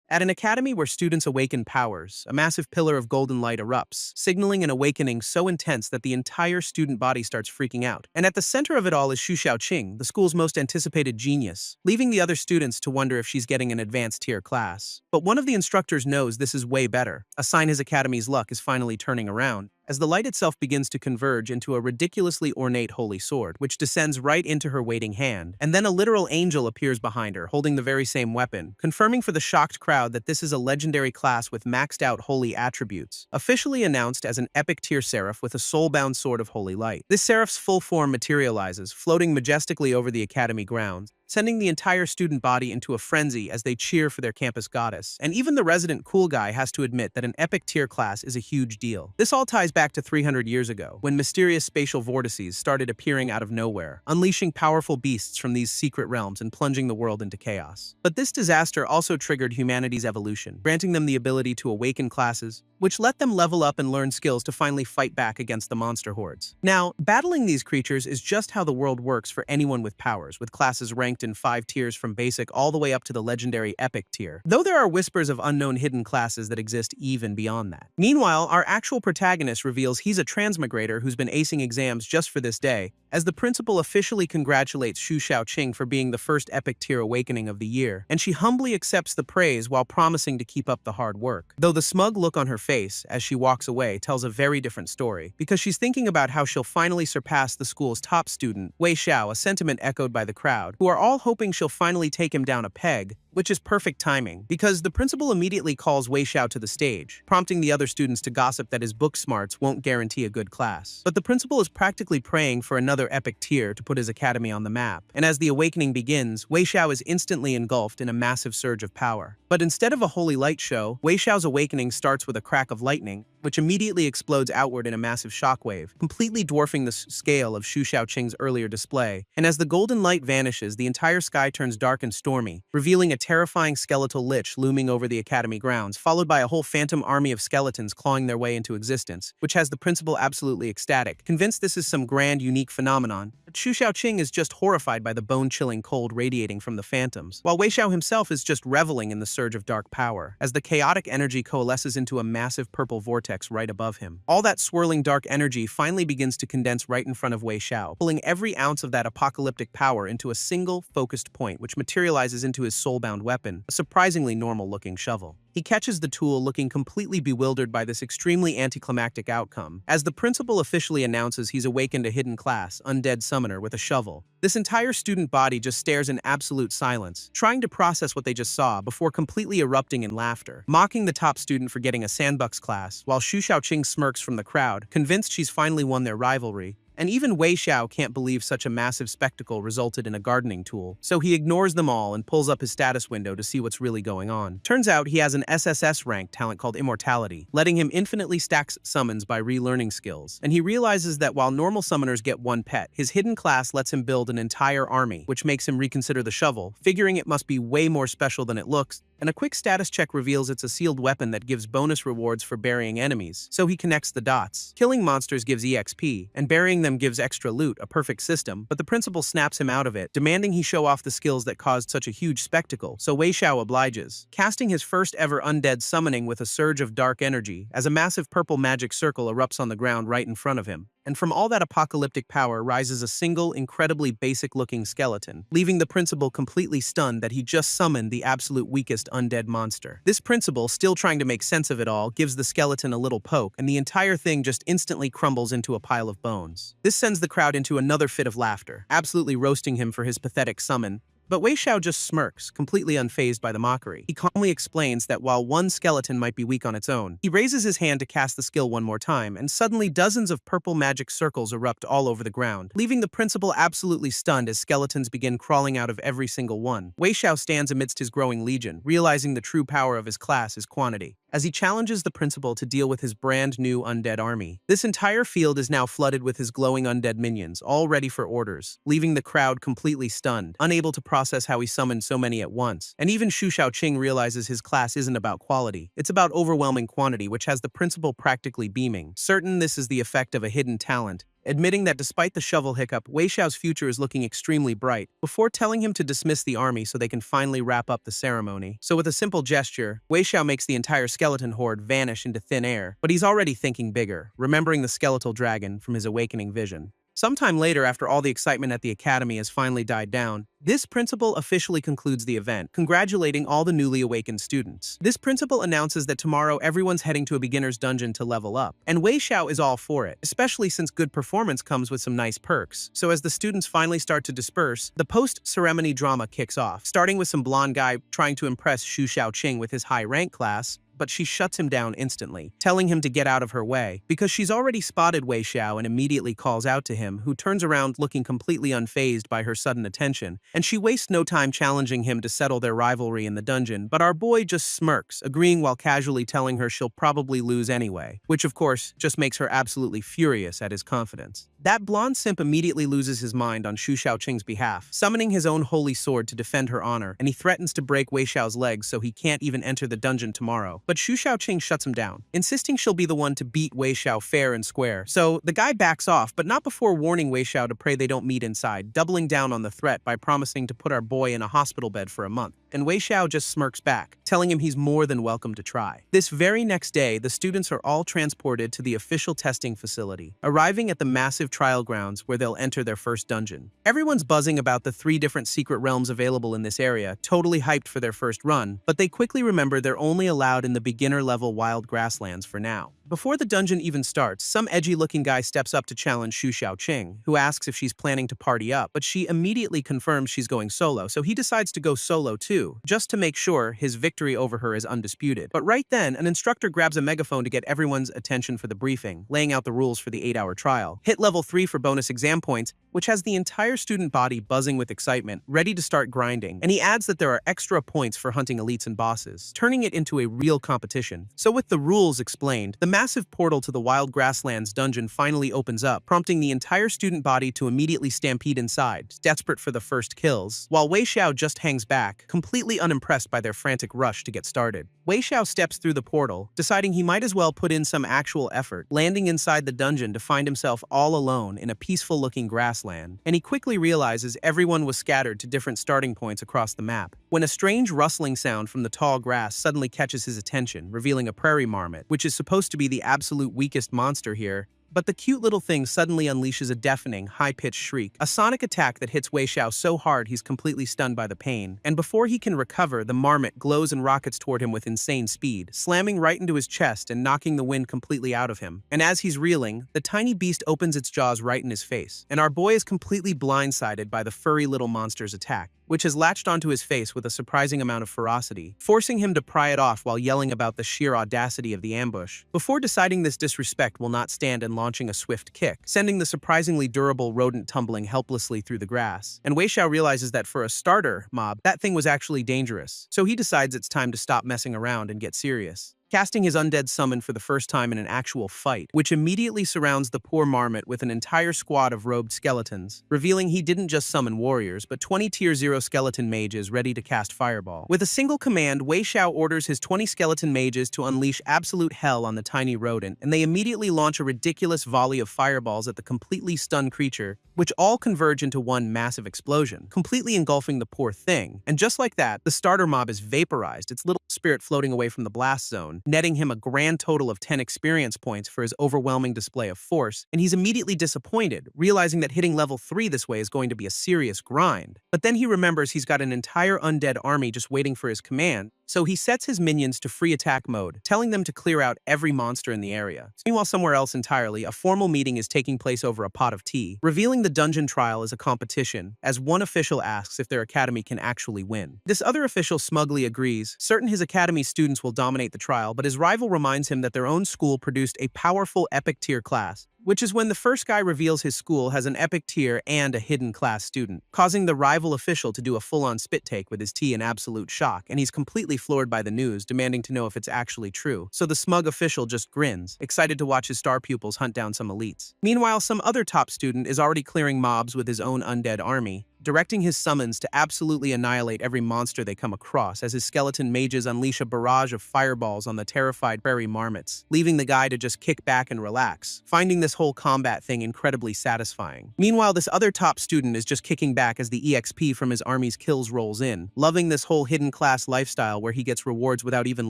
At an academy where students awaken powers, a massive pillar of golden light erupts, signaling an awakening so intense that the entire student body starts freaking out. And at the center of it all is Xu Xiaoqing, the school's most anticipated genius, leaving the other students to wonder if she's getting an advanced tier class. But one of the instructors knows this is way better, a sign his academy's luck is finally turning around, as the light itself begins to converge into a ridiculously ornate holy sword, which descends right into her waiting hand, and then a literal angel appears behind her, holding the very same weapon, confirming for the shocked crowd that this is a legendary class with maxed-out holy attributes, officially announced as an epic tier seraph with a soul-bound sword of holy light. This seraph's full form materializes, floating majestically over the academy grounds, sending the entire student body into a frenzy as they cheer for their campus goddess. And even the resident cool guy has to admit that an epic tier class is a huge deal. This all ties back to 300 years ago, when mysterious spatial vortices started appearing out of nowhere, unleashing powerful beasts from these secret realms and plunging the world into chaos. But this disaster also triggered humanity's evolution, granting them the ability to awaken classes, which let them level up and learn skills to finally fight back against the monster hordes. Now, battling these creatures is just how the world works for anyone with powers, with classes ranked in 5 tiers from basic all the way up to the legendary epic tier, though there are whispers of unknown hidden classes that exist even beyond that. Meanwhile, our actual protagonist reveals he's a transmigrator who's been acing exams just for this day, as the principal officially congratulates Xu Xiaoqing for being the first epic tier awakening of the year, and she humbly accepts the praise while promising to keep up the hard work. Though the smug look on her face as she walks away tells a very different story, because she's thinking about how she'll finally surpass the school's top student, Wei Xiao, a sentiment echoed by the crowd, who are all hoping she'll finally take him down a peg, which is perfect timing, because the principal immediately calls Wei Xiao to the stage, prompting the other students to gossip that his book smarts won't guarantee a good class. But the principal is practically praying for another epic tier to put his academy on the map, and as the awakening begins, Wei Xiao is instantly engulfed in a massive surge of power. But instead of a holy light show, Wei Xiao's awakening starts with a crack of lightning, which immediately explodes outward in a massive shockwave, completely dwarfing the scale of Xu Xiaoqing's earlier display. And as the golden light vanishes, the entire sky turns dark and stormy, revealing a terrifying skeletal lich looming over the academy grounds, followed by a whole phantom army of skeletons clawing their way into existence, which has the principal absolutely ecstatic, convinced this is some grand, unique phenomenon. But Xu Xiaoqing is just horrified by the bone-chilling cold radiating from the phantoms, while Wei Xiao himself is just reveling in the surge of dark power, as the chaotic energy coalesces into a massive purple vortex right above him. All that swirling dark energy finally begins to condense right in front of Wei Xiao, pulling every ounce of that apocalyptic power into a single, focused point, which materializes into his soul-bound weapon, a surprisingly normal-looking shovel. He catches the tool looking completely bewildered by this extremely anticlimactic outcome, as the principal officially announces he's awakened a hidden class, Undead Summoner, with a shovel. This entire student body just stares in absolute silence, trying to process what they just saw before completely erupting in laughter, mocking the top student for getting a sandbox class, while Xu Xiaoqing smirks from the crowd, convinced she's finally won their rivalry. And even Wei Xiao can't believe such a massive spectacle resulted in a gardening tool, so he ignores them all and pulls up his status window to see what's really going on. Turns out he has an SSS rank talent called Immortality, letting him infinitely stack summons by relearning skills. And he realizes that while normal summoners get one pet, his hidden class lets him build an entire army, which makes him reconsider the shovel, figuring it must be way more special than it looks. And a quick status check reveals it's a sealed weapon that gives bonus rewards for burying enemies, so he connects the dots. Killing monsters gives EXP, and burying them gives extra loot, a perfect system, but the principal snaps him out of it, demanding he show off the skills that caused such a huge spectacle, so Wei Xiao obliges, casting his first ever undead summoning with a surge of dark energy, as a massive purple magic circle erupts on the ground right in front of him. And from all that apocalyptic power rises a single, incredibly basic-looking skeleton, leaving the principal completely stunned that he just summoned the absolute weakest undead monster. This principal, still trying to make sense of it all, gives the skeleton a little poke, and the entire thing just instantly crumbles into a pile of bones. This sends the crowd into another fit of laughter, absolutely roasting him for his pathetic summon. But Wei Xiao just smirks, completely unfazed by the mockery. He calmly explains that while one skeleton might be weak on its own, he raises his hand to cast the skill one more time, and suddenly dozens of purple magic circles erupt all over the ground, leaving the principal absolutely stunned as skeletons begin crawling out of every single one. Wei Xiao stands amidst his growing legion, realizing the true power of his class is quantity, as he challenges the principal to deal with his brand new undead army. This entire field is now flooded with his glowing undead minions, all ready for orders, leaving the crowd completely stunned, unable to process process how he summoned so many at once. And even Shu Xiaoqing realizes his class isn't about quality. It's about overwhelming quantity, which has the principal practically beaming. Certain this is the effect of a hidden talent, admitting that despite the shovel hiccup, Wei Xiao's future is looking extremely bright, before telling him to dismiss the army so they can finally wrap up the ceremony. So with a simple gesture, Wei Xiao makes the entire skeleton horde vanish into thin air, but he's already thinking bigger, remembering the skeletal dragon from his awakening vision. Sometime later, after all the excitement at the academy has finally died down, this principal officially concludes the event, congratulating all the newly awakened students. This principal announces that tomorrow everyone's heading to a beginner's dungeon to level up, and Wei Xiao is all for it, especially since good performance comes with some nice perks. So as the students finally start to disperse, the post-ceremony drama kicks off, starting with some blonde guy trying to impress Shu Xiaoqing with his high rank class, but she shuts him down instantly, telling him to get out of her way, because she's already spotted Wei Xiao and immediately calls out to him, who turns around looking completely unfazed by her sudden attention, and she wastes no time challenging him to settle their rivalry in the dungeon, but our boy just smirks, agreeing while casually telling her she'll probably lose anyway, which of course just makes her absolutely furious at his confidence. That blonde simp immediately loses his mind on Shu Xiaoqing's behalf, summoning his own holy sword to defend her honor, and he threatens to break Wei Xiao's legs so he can't even enter the dungeon tomorrow. But Shu Xiaoqing shuts him down, insisting she'll be the one to beat Wei Xiao fair and square. So the guy backs off, but not before warning Wei Xiao to pray they don't meet inside, doubling down on the threat by promising to put our boy in a hospital bed for a month. And Wei Xiao just smirks back, telling him he's more than welcome to try. This very next day, the students are all transported to the official testing facility, arriving at the massive trial grounds where they'll enter their first dungeon. Everyone's buzzing about the 3 different secret realms available in this area, totally hyped for their first run, but they quickly remember they're only allowed in the beginner-level wild grasslands for now. Before the dungeon even starts, some edgy-looking guy steps up to challenge Shu Xiaoqing, who asks if she's planning to party up, but she immediately confirms she's going solo, so he decides to go solo too, just to make sure his victory over her is undisputed. But right then, an instructor grabs a megaphone to get everyone's attention for the briefing, laying out the rules for the 8-hour trial. Hit level 3 for bonus exam points, which has the entire student body buzzing with excitement, ready to start grinding, and he adds that there are extra points for hunting elites and bosses, turning it into a real competition. So with the rules explained, the massive portal to the Wild Grasslands dungeon finally opens up, prompting the entire student body to immediately stampede inside, desperate for the first kills, while Wei Xiao just hangs back, completely unimpressed by their frantic rush to get started. Wei Xiao steps through the portal, deciding he might as well put in some actual effort, landing inside the dungeon to find himself all alone in a peaceful-looking grassland, and he quickly realizes everyone was scattered to different starting points across the map, when a strange rustling sound from the tall grass suddenly catches his attention, revealing a prairie marmot, which is supposed to be the absolute weakest monster here. But the cute little thing suddenly unleashes a deafening, high-pitched shriek, a sonic attack that hits Wei Xiao so hard he's completely stunned by the pain. And before he can recover, the marmot glows and rockets toward him with insane speed, slamming right into his chest and knocking the wind completely out of him. And as he's reeling, the tiny beast opens its jaws right in his face, and our boy is completely blindsided by the furry little monster's attack, which has latched onto his face with a surprising amount of ferocity, forcing him to pry it off while yelling about the sheer audacity of the ambush, before deciding this disrespect will not stand and launching a swift kick, sending the surprisingly durable rodent tumbling helplessly through the grass. And Wei Xiao realizes that for a starter mob, that thing was actually dangerous, so he decides it's time to stop messing around and get serious, casting his undead summon for the first time in an actual fight, which immediately surrounds the poor marmot with an entire squad of robed skeletons, revealing he didn't just summon warriors, but 20 Tier 0 skeleton mages ready to cast Fireball. With a single command, Wei Xiao orders his 20 skeleton mages to unleash absolute hell on the tiny rodent, and they immediately launch a ridiculous volley of fireballs at the completely stunned creature, which all converge into one massive explosion, completely engulfing the poor thing. And just like that, the starter mob is vaporized, its little spirit floating away from the blast zone, netting him a grand total of 10 experience points for his overwhelming display of force, and he's immediately disappointed, realizing that hitting level 3 this way is going to be a serious grind. But then he remembers he's got an entire undead army just waiting for his command, so he sets his minions to free attack mode, telling them to clear out every monster in the area. Meanwhile, somewhere else entirely, a formal meeting is taking place over a pot of tea, revealing the dungeon trial as a competition, as one official asks if their academy can actually win. This other official smugly agrees, certain his academy students will dominate the trial, but his rival reminds him that their own school produced a powerful epic tier class, which is when the first guy reveals his school has an epic tier and a hidden class student, causing the rival official to do a full-on spit take with his tea in absolute shock, and he's completely floored by the news, demanding to know if it's actually true. So the smug official just grins, excited to watch his star pupils hunt down some elites. Meanwhile, some other top student is already clearing mobs with his own undead army, directing his summons to absolutely annihilate every monster they come across as his skeleton mages unleash a barrage of fireballs on the terrified prairie marmots, leaving the guy to just kick back and relax, finding this whole combat thing incredibly satisfying. Meanwhile, this other top student is just kicking back as the EXP from his army's kills rolls in, loving this whole hidden class lifestyle where he gets rewards without even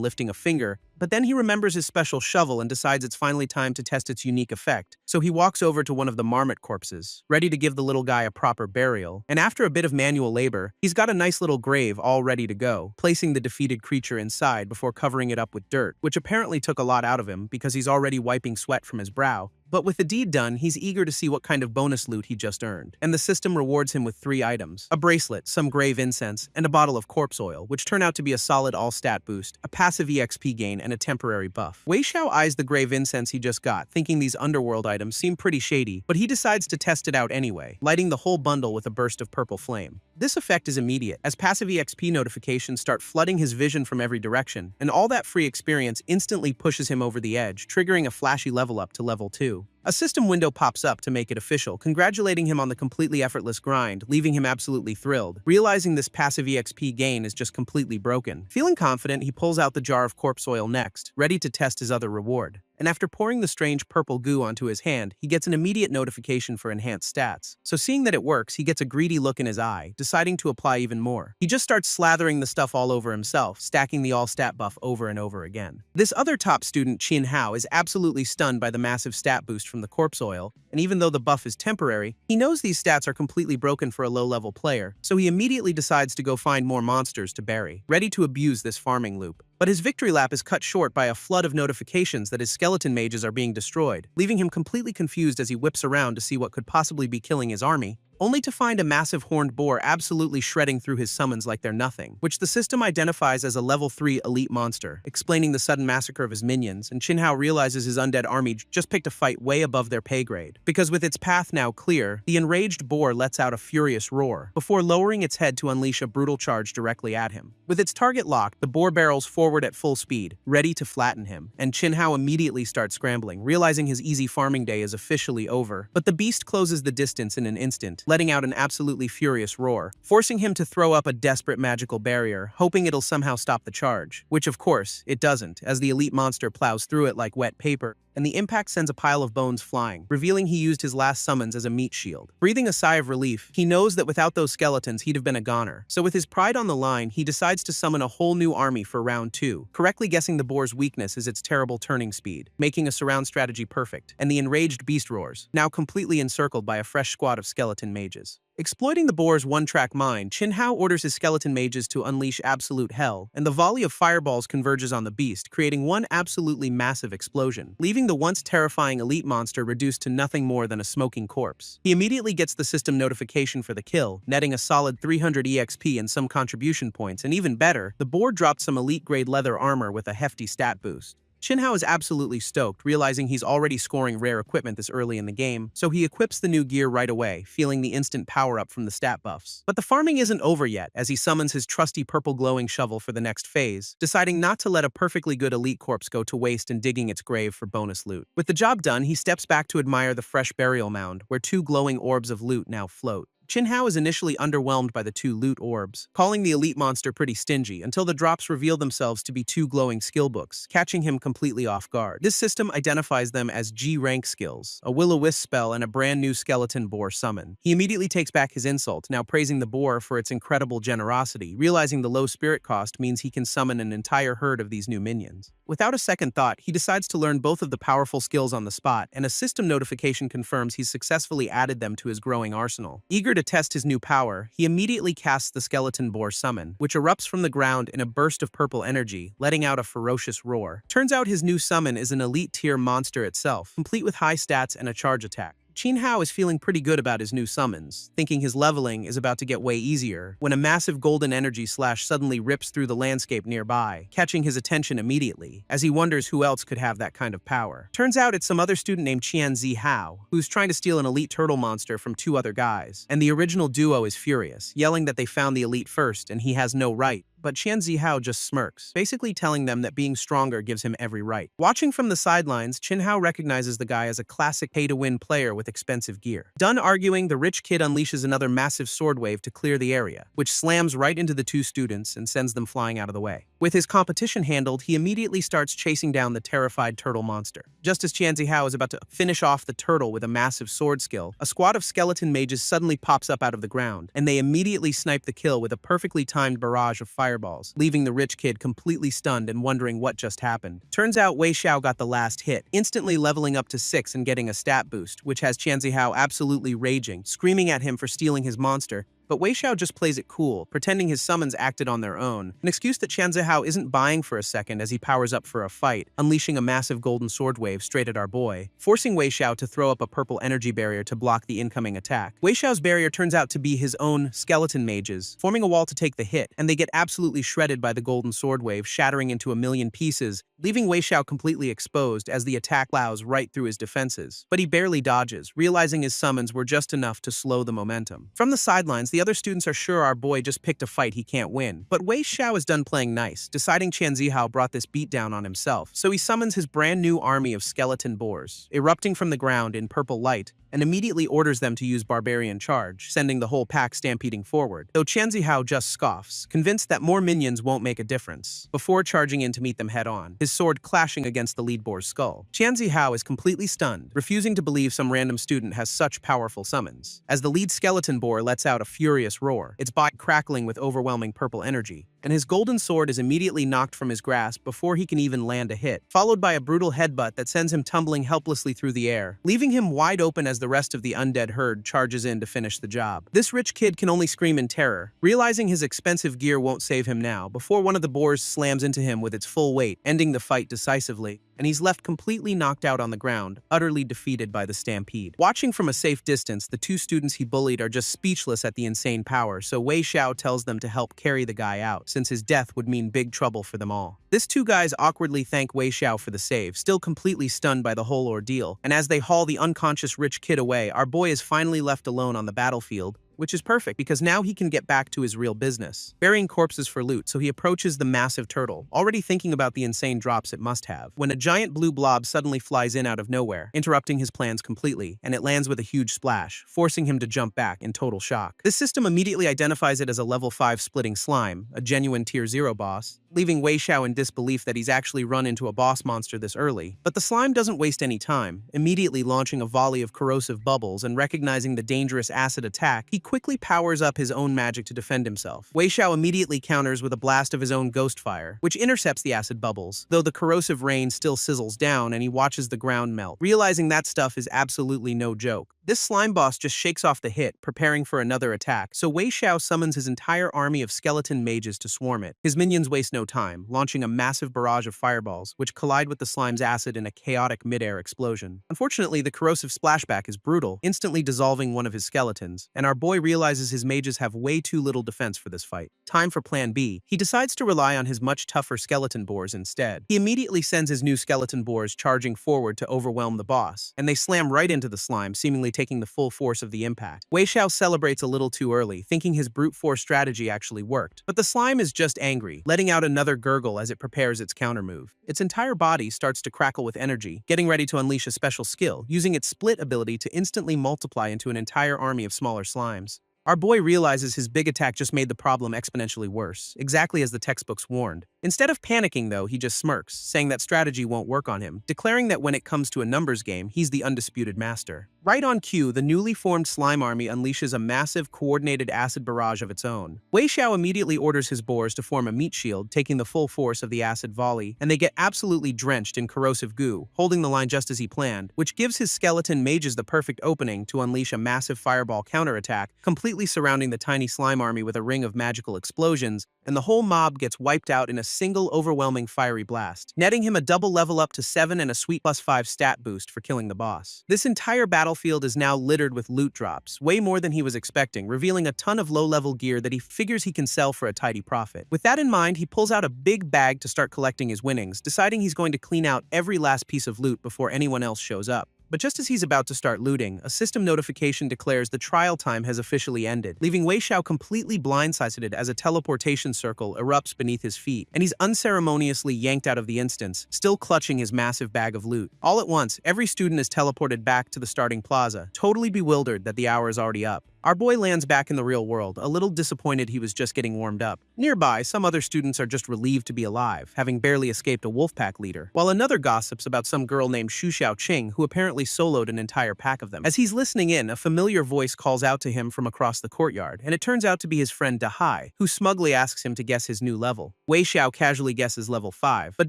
lifting a finger. But then he remembers his special shovel and decides it's finally time to test its unique effect. So he walks over to one of the marmot corpses, ready to give the little guy a proper burial. And after a bit of manual labor, he's got a nice little grave all ready to go, placing the defeated creature inside before covering it up with dirt, which apparently took a lot out of him because he's already wiping sweat from his brow. But with the deed done, he's eager to see what kind of bonus loot he just earned. And the system rewards him with 3 items: a bracelet, some grave incense, and a bottle of corpse oil, which turn out to be a solid all-stat boost, a passive EXP gain, and a temporary buff. Wei Xiao eyes the grave incense he just got, thinking these underworld items seem pretty shady, but he decides to test it out anyway, lighting the whole bundle with a burst of purple flame. This effect is immediate, as passive EXP notifications start flooding his vision from every direction, and all that free experience instantly pushes him over the edge, triggering a flashy level up to level 2. A system window pops up to make it official, congratulating him on the completely effortless grind, leaving him absolutely thrilled, realizing this passive EXP gain is just completely broken. Feeling confident, he pulls out the jar of corpse oil next, ready to test his other reward. And after pouring the strange purple goo onto his hand, he gets an immediate notification for enhanced stats. So seeing that it works, he gets a greedy look in his eye, deciding to apply even more. He just starts slathering the stuff all over himself, stacking the all-stat buff over and over again. This other top student, Qin Hao, is absolutely stunned by the massive stat boost from the corpse oil, and even though the buff is temporary, he knows these stats are completely broken for a low-level player, so he immediately decides to go find more monsters to bury, ready to abuse this farming loop. But his victory lap is cut short by a flood of notifications that his skeleton mages are being destroyed, leaving him completely confused as he whips around to see what could possibly be killing his army, only to find a massive horned boar absolutely shredding through his summons like they're nothing, which the system identifies as a level 3 elite monster, explaining the sudden massacre of his minions, and Qin Hao realizes his undead army just picked a fight way above their pay grade. Because with its path now clear, the enraged boar lets out a furious roar, before lowering its head to unleash a brutal charge directly at him. With its target locked, the boar barrels forward at full speed, ready to flatten him, and Qin Hao immediately starts scrambling, realizing his easy farming day is officially over. But the beast closes the distance in an instant, letting out an absolutely furious roar, forcing him to throw up a desperate magical barrier, hoping it'll somehow stop the charge. Which of course, it doesn't, as the elite monster plows through it like wet paper, and the impact sends a pile of bones flying, revealing he used his last summons as a meat shield. Breathing a sigh of relief, he knows that without those skeletons he'd have been a goner. So with his pride on the line, he decides to summon a whole new army for round 2, correctly guessing the boar's weakness is its terrible turning speed, making a surround strategy perfect, and the enraged beast roars, now completely encircled by a fresh squad of skeleton mages. Exploiting the boar's one-track mind, Qin Hao orders his skeleton mages to unleash absolute hell, and the volley of fireballs converges on the beast, creating one absolutely massive explosion, leaving the once terrifying elite monster reduced to nothing more than a smoking corpse. He immediately gets the system notification for the kill, netting a solid 300 EXP and some contribution points, and even better, the boar dropped some elite-grade leather armor with a hefty stat boost. Qin Hao is absolutely stoked, realizing he's already scoring rare equipment this early in the game, so he equips the new gear right away, feeling the instant power-up from the stat buffs. But the farming isn't over yet, as he summons his trusty purple glowing shovel for the next phase, deciding not to let a perfectly good elite corpse go to waste in digging its grave for bonus loot. With the job done, he steps back to admire the fresh burial mound, where 2 glowing orbs of loot now float. Qin Hao is initially underwhelmed by the 2 loot orbs, calling the elite monster pretty stingy until the drops reveal themselves to be 2 glowing skill books, catching him completely off guard. This system identifies them as G-rank skills, a will-o-wisp spell, and a brand new skeleton boar summon. He immediately takes back his insult, now praising the boar for its incredible generosity, realizing the low spirit cost means he can summon an entire herd of these new minions. Without a second thought, he decides to learn both of the powerful skills on the spot, and a system notification confirms he's successfully added them to his growing arsenal. Eager to test his new power, he immediately casts the skeleton boar summon, which erupts from the ground in a burst of purple energy, letting out a ferocious roar. Turns out his new summon is an elite tier monster itself, complete with high stats and a charge attack. Qin Hao is feeling pretty good about his new summons, thinking his leveling is about to get way easier, when a massive golden energy slash suddenly rips through the landscape nearby, catching his attention immediately, as he wonders who else could have that kind of power. Turns out it's some other student named Qianzi Hao, who's trying to steal an elite turtle monster from 2 other guys, and the original duo is furious, yelling that they found the elite first and he has no right. but Qian Zihao just smirks, basically telling them that being stronger gives him every right. Watching from the sidelines, Qin Hao recognizes the guy as a classic pay-to-win player with expensive gear. Done arguing, the rich kid unleashes another massive sword wave to clear the area, which slams right into the two students and sends them flying out of the way. With his competition handled, he immediately starts chasing down the terrified turtle monster. Just as Qian Zihao is about to finish off the turtle with a massive sword skill, a squad of skeleton mages suddenly pops up out of the ground, and they immediately snipe the kill with a perfectly timed barrage of fireballs, leaving the rich kid completely stunned and wondering what just happened. Turns out Wei Xiao got the last hit, instantly leveling up to 6 and getting a stat boost, which has Qian Zihao absolutely raging, screaming at him for stealing his monster. But Wei Xiao just plays it cool, pretending his summons acted on their own, an excuse that Qian Zihao isn't buying for a second as he powers up for a fight, unleashing a massive golden sword wave straight at our boy, forcing Wei Xiao to throw up a purple energy barrier to block the incoming attack. Wei Xiao's barrier turns out to be his own skeleton mages, forming a wall to take the hit, and they get absolutely shredded by the golden sword wave, shattering into a million pieces, leaving Wei Xiao completely exposed as the attack plows right through his defenses. But he barely dodges, realizing his summons were just enough to slow the momentum. From the sidelines, the other students are sure our boy just picked a fight he can't win. But Wei Xiao is done playing nice, deciding Qian Zihao brought this beatdown on himself, so he summons his brand new army of skeleton boars, erupting from the ground in purple light, and immediately orders them to use Barbarian Charge, sending the whole pack stampeding forward, though Qian Zihao just scoffs, convinced that more minions won't make a difference, before charging in to meet them head-on, his sword clashing against the lead boar's skull. Qian Zihao is completely stunned, refusing to believe some random student has such powerful summons. As the lead skeleton boar lets out a furious roar, its body crackling with overwhelming purple energy, and his golden sword is immediately knocked from his grasp before he can even land a hit, followed by a brutal headbutt that sends him tumbling helplessly through the air, leaving him wide open as the rest of the undead herd charges in to finish the job. This rich kid can only scream in terror, realizing his expensive gear won't save him now, before one of the boars slams into him with its full weight, ending the fight decisively, and he's left completely knocked out on the ground, utterly defeated by the stampede. Watching from a safe distance, the two students he bullied are just speechless at the insane power, so Wei Xiao tells them to help carry the guy out, since his death would mean big trouble for them all. These two guys awkwardly thank Wei Xiao for the save, still completely stunned by the whole ordeal, and as they haul the unconscious rich kid away, our boy is finally left alone on the battlefield, which is perfect because now he can get back to his real business, burying corpses for loot, so he approaches the massive turtle, already thinking about the insane drops it must have, when a giant blue blob suddenly flies in out of nowhere, interrupting his plans completely, and it lands with a huge splash, forcing him to jump back in total shock. This system immediately identifies it as a level 5 splitting slime, a genuine tier 0 boss, leaving Wei Xiao in disbelief that he's actually run into a boss monster this early. But the slime doesn't waste any time, immediately launching a volley of corrosive bubbles and recognizing the dangerous acid attack, he quickly powers up his own magic to defend himself. Wei Xiao immediately counters with a blast of his own ghost fire, which intercepts the acid bubbles, though the corrosive rain still sizzles down and he watches the ground melt, realizing that stuff is absolutely no joke. This slime boss just shakes off the hit, preparing for another attack, so Wei Xiao summons his entire army of skeleton mages to swarm it. His minions waste no time, launching a massive barrage of fireballs, which collide with the slime's acid in a chaotic mid-air explosion. Unfortunately, the corrosive splashback is brutal, instantly dissolving one of his skeletons, and our boy realizes his mages have way too little defense for this fight. Time for plan B. He decides to rely on his much tougher skeleton boars instead. He immediately sends his new skeleton boars charging forward to overwhelm the boss, and they slam right into the slime, seemingly taking the full force of the impact. Wei Xiao celebrates a little too early, thinking his brute force strategy actually worked. But the slime is just angry, letting out another gurgle as it prepares its countermove. Its entire body starts to crackle with energy, getting ready to unleash a special skill, using its split ability to instantly multiply into an entire army of smaller slimes. Our boy realizes his big attack just made the problem exponentially worse, exactly as the textbooks warned. Instead of panicking, though, he just smirks, saying that strategy won't work on him, declaring that when it comes to a numbers game, he's the undisputed master. Right on cue, the newly formed slime army unleashes a massive, coordinated acid barrage of its own. Wei Xiao immediately orders his boars to form a meat shield, taking the full force of the acid volley, and they get absolutely drenched in corrosive goo, holding the line just as he planned, which gives his skeleton mages the perfect opening to unleash a massive fireball counterattack, completely surrounding the tiny slime army with a ring of magical explosions, and the whole mob gets wiped out in a single overwhelming fiery blast, netting him a double level up to 7 and a sweet +5 stat boost for killing the boss. This entire battlefield is now littered with loot drops, way more than he was expecting, revealing a ton of low-level gear that he figures he can sell for a tidy profit. With that in mind, he pulls out a big bag to start collecting his winnings, deciding he's going to clean out every last piece of loot before anyone else shows up. But just as he's about to start looting, a system notification declares the trial time has officially ended, leaving Wei Xiao completely blindsided as a teleportation circle erupts beneath his feet, and he's unceremoniously yanked out of the instance, still clutching his massive bag of loot. All at once, every student is teleported back to the starting plaza, totally bewildered that the hour is already up. Our boy lands back in the real world, a little disappointed he was just getting warmed up. Nearby, some other students are just relieved to be alive, having barely escaped a wolfpack leader, while another gossips about some girl named Xu Xiaoqing who apparently soloed an entire pack of them. As he's listening in, a familiar voice calls out to him from across the courtyard, and it turns out to be his friend Dahai, who smugly asks him to guess his new level. Wei Xiao casually guesses level 5, but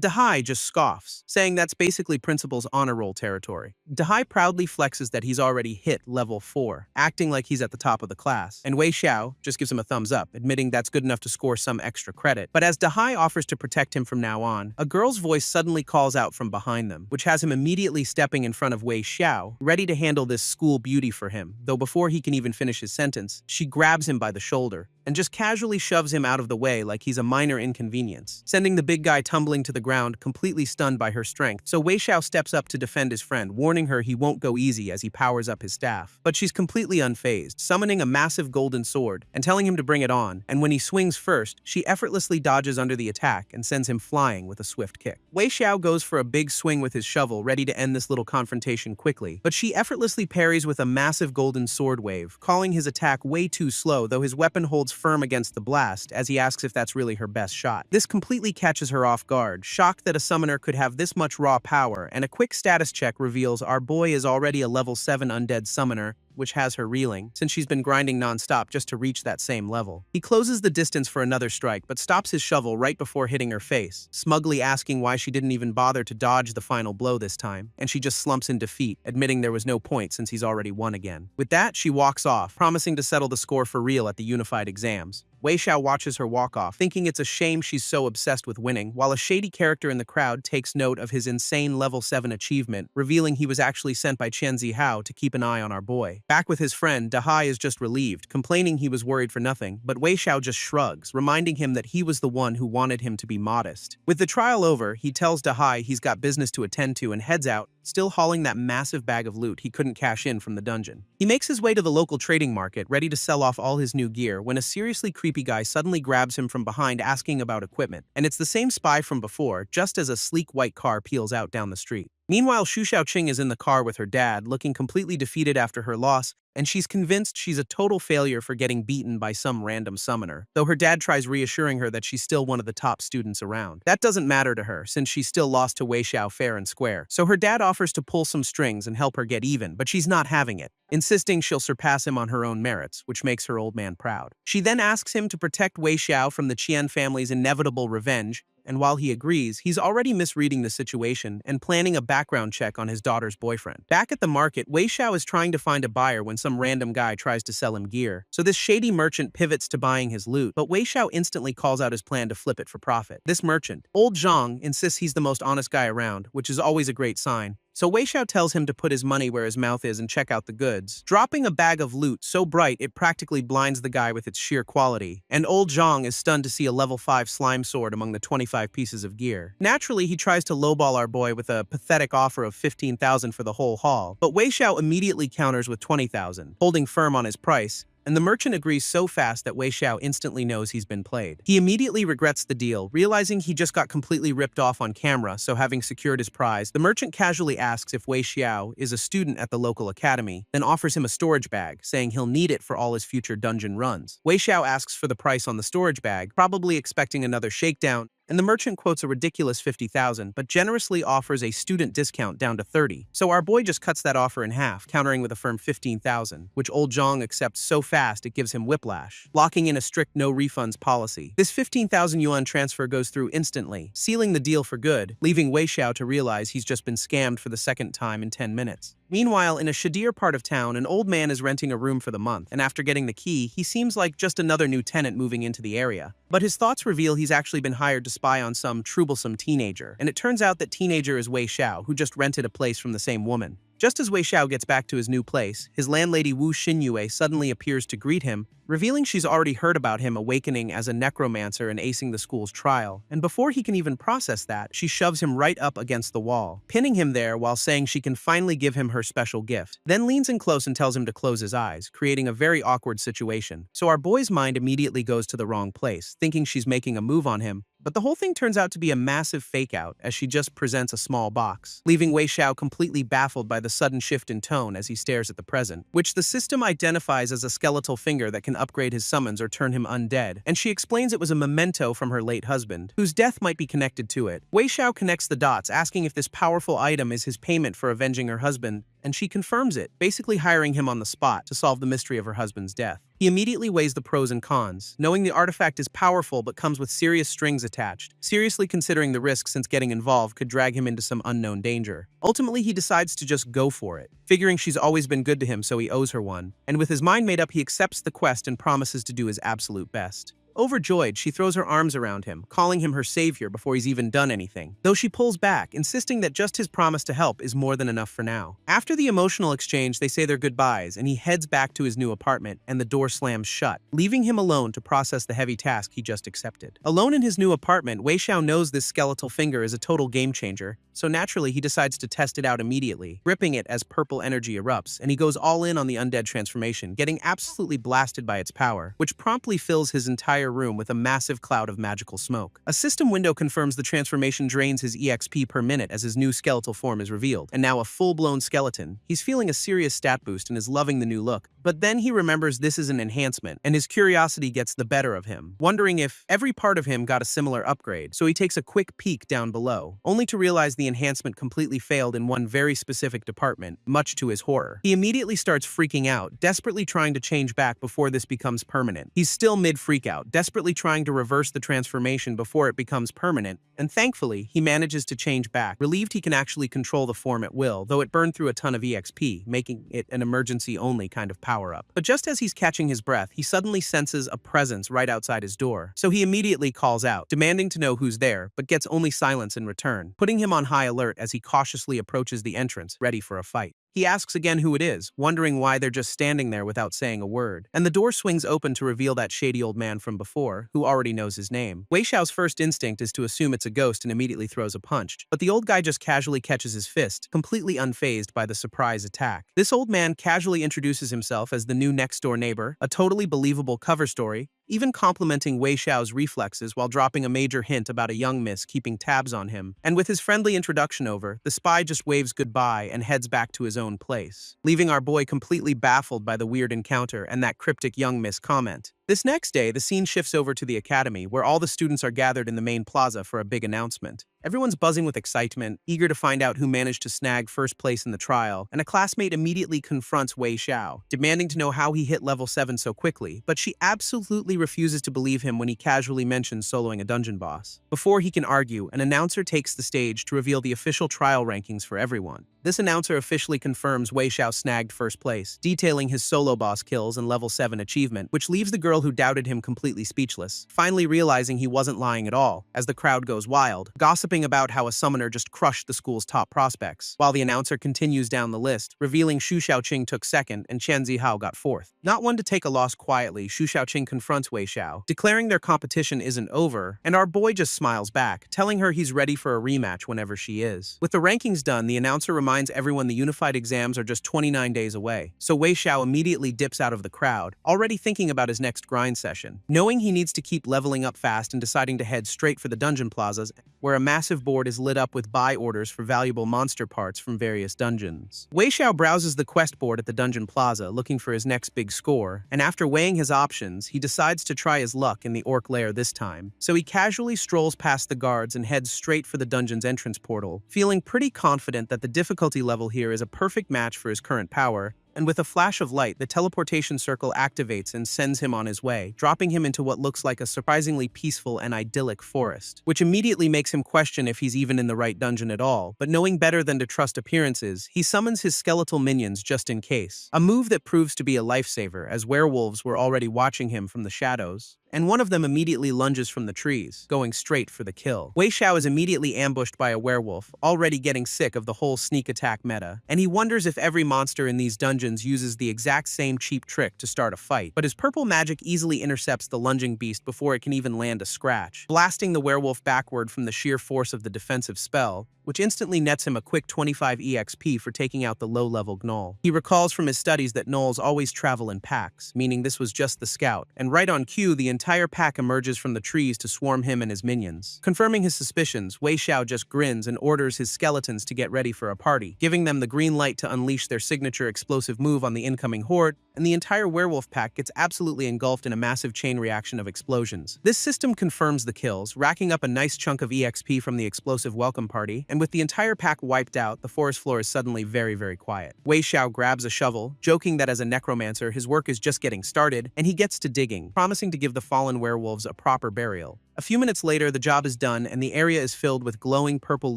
Dahai just scoffs, saying that's basically Principal's honor roll territory. Dahai proudly flexes that he's already hit level 4, acting like he's at the top of the class, and Wei Xiao just gives him a thumbs up, admitting that's good enough to score some extra credit. But as Dahai offers to protect him from now on, a girl's voice suddenly calls out from behind them, which has him immediately stepping in front of Wei Xiao, ready to handle this school beauty for him, though before he can even finish his sentence, she grabs him by the shoulder and just casually shoves him out of the way like he's a minor inconvenience, sending the big guy tumbling to the ground, completely stunned by her strength. So Wei Xiao steps up to defend his friend, warning her he won't go easy as he powers up his staff. But she's completely unfazed, summoning a massive golden sword and telling him to bring it on, and when he swings first, she effortlessly dodges under the attack and sends him flying with a swift kick. Wei Xiao goes for a big swing with his shovel, ready to end this little confrontation quickly, but she effortlessly parries with a massive golden sword wave, calling his attack way too slow, though his weapon holds firm against the blast as he asks if that's really her best shot. This completely catches her off guard, shocked that a summoner could have this much raw power, and a quick status check reveals our boy is already a level 7 undead summoner, which has her reeling, since she's been grinding non-stop just to reach that same level. He closes the distance for another strike, but stops his shovel right before hitting her face, smugly asking why she didn't even bother to dodge the final blow this time, and she just slumps in defeat, admitting there was no point since he's already won again. With that, she walks off, promising to settle the score for real at the unified exams. Wei Xiao watches her walk off, thinking it's a shame she's so obsessed with winning, while a shady character in the crowd takes note of his insane level 7 achievement, revealing he was actually sent by Qian Zihao to keep an eye on our boy. Back with his friend, Dahai is just relieved, complaining he was worried for nothing, but Wei Xiao just shrugs, reminding him that he was the one who wanted him to be modest. With the trial over, he tells Dahai he's got business to attend to and heads out, still hauling that massive bag of loot he couldn't cash in from the dungeon. He makes his way to the local trading market, ready to sell off all his new gear, when a seriously creepy guy suddenly grabs him from behind asking about equipment, and it's the same spy from before, just as a sleek white car peels out down the street. Meanwhile, Xu Xiaoqing is in the car with her dad, looking completely defeated after her loss, and she's convinced she's a total failure for getting beaten by some random summoner, though her dad tries reassuring her that she's still one of the top students around. That doesn't matter to her, since she still lost to Wei Xiao fair and square, so her dad offers to pull some strings and help her get even, but she's not having it, insisting she'll surpass him on her own merits, which makes her old man proud. She then asks him to protect Wei Xiao from the Qian family's inevitable revenge, and while he agrees, he's already misreading the situation and planning a background check on his daughter's boyfriend. Back at the market, Wei Xiao is trying to find a buyer when some random guy tries to sell him gear, so this shady merchant pivots to buying his loot, but Wei Xiao instantly calls out his plan to flip it for profit. This merchant, Old Zhang, insists he's the most honest guy around, which is always a great sign, so Wei Xiao tells him to put his money where his mouth is and check out the goods, dropping a bag of loot so bright it practically blinds the guy with its sheer quality, and Old Zhang is stunned to see a level 5 slime sword among the 25 pieces of gear. Naturally, he tries to lowball our boy with a pathetic offer of 15,000 for the whole haul, but Wei Xiao immediately counters with 20,000, holding firm on his price, and the merchant agrees so fast that Wei Xiao instantly knows he's been played. He immediately regrets the deal, realizing he just got completely ripped off on camera, so having secured his prize, the merchant casually asks if Wei Xiao is a student at the local academy, then offers him a storage bag, saying he'll need it for all his future dungeon runs. Wei Xiao asks for the price on the storage bag, probably expecting another shakedown, and the merchant quotes a ridiculous 50,000, but generously offers a student discount down to 30. So our boy just cuts that offer in half, countering with a firm 15,000, which Old Zhang accepts so fast it gives him whiplash, locking in a strict no refunds policy. This 15,000 yuan transfer goes through instantly, sealing the deal for good, leaving Wei Xiao to realize he's just been scammed for the second time in 10 minutes. Meanwhile, in a shadir part of town, an old man is renting a room for the month, and after getting the key, he seems like just another new tenant moving into the area. But his thoughts reveal he's actually been hired to spy on some troublesome teenager, and it turns out that teenager is Wei Xiao, who just rented a place from the same woman. Just as Wei Xiao gets back to his new place, his landlady Wu Xinyue suddenly appears to greet him, revealing she's already heard about him awakening as a necromancer and acing the school's trial. And before he can even process that, she shoves him right up against the wall, pinning him there while saying she can finally give him her special gift. Then leans in close and tells him to close his eyes, creating a very awkward situation. So our boy's mind immediately goes to the wrong place, thinking she's making a move on him, but the whole thing turns out to be a massive fake-out as she just presents a small box, leaving Wei Xiao completely baffled by the sudden shift in tone as he stares at the present, which the system identifies as a skeletal finger that can upgrade his summons or turn him undead, and she explains it was a memento from her late husband, whose death might be connected to it. Wei Xiao connects the dots, asking if this powerful item is his payment for avenging her husband, and she confirms it, basically hiring him on the spot to solve the mystery of her husband's death. He immediately weighs the pros and cons, knowing the artifact is powerful but comes with serious strings attached, seriously considering the risk since getting involved could drag him into some unknown danger. Ultimately, he decides to just go for it, figuring she's always been good to him so he owes her one, and with his mind made up he accepts the quest and promises to do his absolute best. Overjoyed, she throws her arms around him, calling him her savior before he's even done anything, though she pulls back, insisting that just his promise to help is more than enough for now. After the emotional exchange, they say their goodbyes, and he heads back to his new apartment, and the door slams shut, leaving him alone to process the heavy task he just accepted. Alone in his new apartment, Wei Xiao knows this skeletal finger is a total game changer, so naturally he decides to test it out immediately, gripping it as purple energy erupts, and he goes all in on the undead transformation, getting absolutely blasted by its power, which promptly fills his entire room with a massive cloud of magical smoke. A system window confirms the transformation drains his EXP per minute as his new skeletal form is revealed, and now a full-blown skeleton. He's feeling a serious stat boost and is loving the new look, but then he remembers this is an enhancement, and his curiosity gets the better of him, wondering if every part of him got a similar upgrade, so he takes a quick peek down below, only to realize the enhancement completely failed in one very specific department, much to his horror. He immediately starts freaking out, desperately trying to change back before this becomes permanent. He's still mid-freakout, desperately trying to reverse the transformation before it becomes permanent, and thankfully, he manages to change back, relieved he can actually control the form at will, though it burned through a ton of EXP, making it an emergency-only kind of power-up. But just as he's catching his breath, he suddenly senses a presence right outside his door, so he immediately calls out, demanding to know who's there, but gets only silence in return, putting him on high alert as he cautiously approaches the entrance, ready for a fight. He asks again who it is, wondering why they're just standing there without saying a word, and the door swings open to reveal that shady old man from before, who already knows his name. Wei Xiao's first instinct is to assume it's a ghost and immediately throws a punch, but the old guy just casually catches his fist, completely unfazed by the surprise attack. This old man casually introduces himself as the new next-door neighbor, a totally believable cover story, even complimenting Wei Xiao's reflexes while dropping a major hint about a young miss keeping tabs on him. And with his friendly introduction over, the spy just waves goodbye and heads back to his own place, leaving our boy completely baffled by the weird encounter and that cryptic young miss comment. This next day, the scene shifts over to the academy, where all the students are gathered in the main plaza for a big announcement. Everyone's buzzing with excitement, eager to find out who managed to snag first place in the trial, and a classmate immediately confronts Wei Xiao, demanding to know how he hit level 7 so quickly, but she absolutely refuses to believe him when he casually mentions soloing a dungeon boss. Before he can argue, an announcer takes the stage to reveal the official trial rankings for everyone. This announcer officially confirms Wei Xiao snagged first place, detailing his solo boss kills and level 7 achievement, which leaves the girl who doubted him completely speechless, finally realizing he wasn't lying at all, as the crowd goes wild, gossiping about how a summoner just crushed the school's top prospects, while the announcer continues down the list, revealing Xu Xiaoqing took second and Chen Zihao got fourth. Not one to take a loss quietly, Xu Xiaoqing confronts Wei Xiao, declaring their competition isn't over, and our boy just smiles back, telling her he's ready for a rematch whenever she is. With the rankings done, the announcer reminds everyone the unified exams are just 29 days away, so Wei Xiao immediately dips out of the crowd, already thinking about his next grind session. Knowing he needs to keep leveling up fast and deciding to head straight for the dungeon plazas, where a massive board is lit up with buy orders for valuable monster parts from various dungeons. Wei Xiao browses the quest board at the dungeon plaza, looking for his next big score, and after weighing his options, he decides to try his luck in the orc lair this time. So he casually strolls past the guards and heads straight for the dungeon's entrance portal, feeling pretty confident that the difficulty level here is a perfect match for his current power, and with a flash of light, the teleportation circle activates and sends him on his way, dropping him into what looks like a surprisingly peaceful and idyllic forest, which immediately makes him question if he's even in the right dungeon at all. But knowing better than to trust appearances, he summons his skeletal minions just in case, a move that proves to be a lifesaver, as werewolves were already watching him from the shadows. and one of them immediately lunges from the trees, going straight for the kill. Wei Xiao is immediately ambushed by a werewolf, already getting sick of the whole sneak attack meta, and he wonders if every monster in these dungeons uses the exact same cheap trick to start a fight. But his purple magic easily intercepts the lunging beast before it can even land a scratch, blasting the werewolf backward from the sheer force of the defensive spell, which instantly nets him a quick 25 EXP for taking out the low-level gnoll. He recalls from his studies that gnolls always travel in packs, meaning this was just the scout, and right on cue, the entire pack emerges from the trees to swarm him and his minions. Confirming his suspicions, Wei Xiao just grins and orders his skeletons to get ready for a party, giving them the green light to unleash their signature explosive move on the incoming horde, and the entire werewolf pack gets absolutely engulfed in a massive chain reaction of explosions. This system confirms the kills, racking up a nice chunk of EXP from the explosive welcome party, and with the entire pack wiped out, the forest floor is suddenly very quiet. Wei Xiao grabs a shovel, joking that as a necromancer, his work is just getting started, and he gets to digging, promising to give the fallen werewolves a proper burial. A few minutes later, the job is done, and the area is filled with glowing purple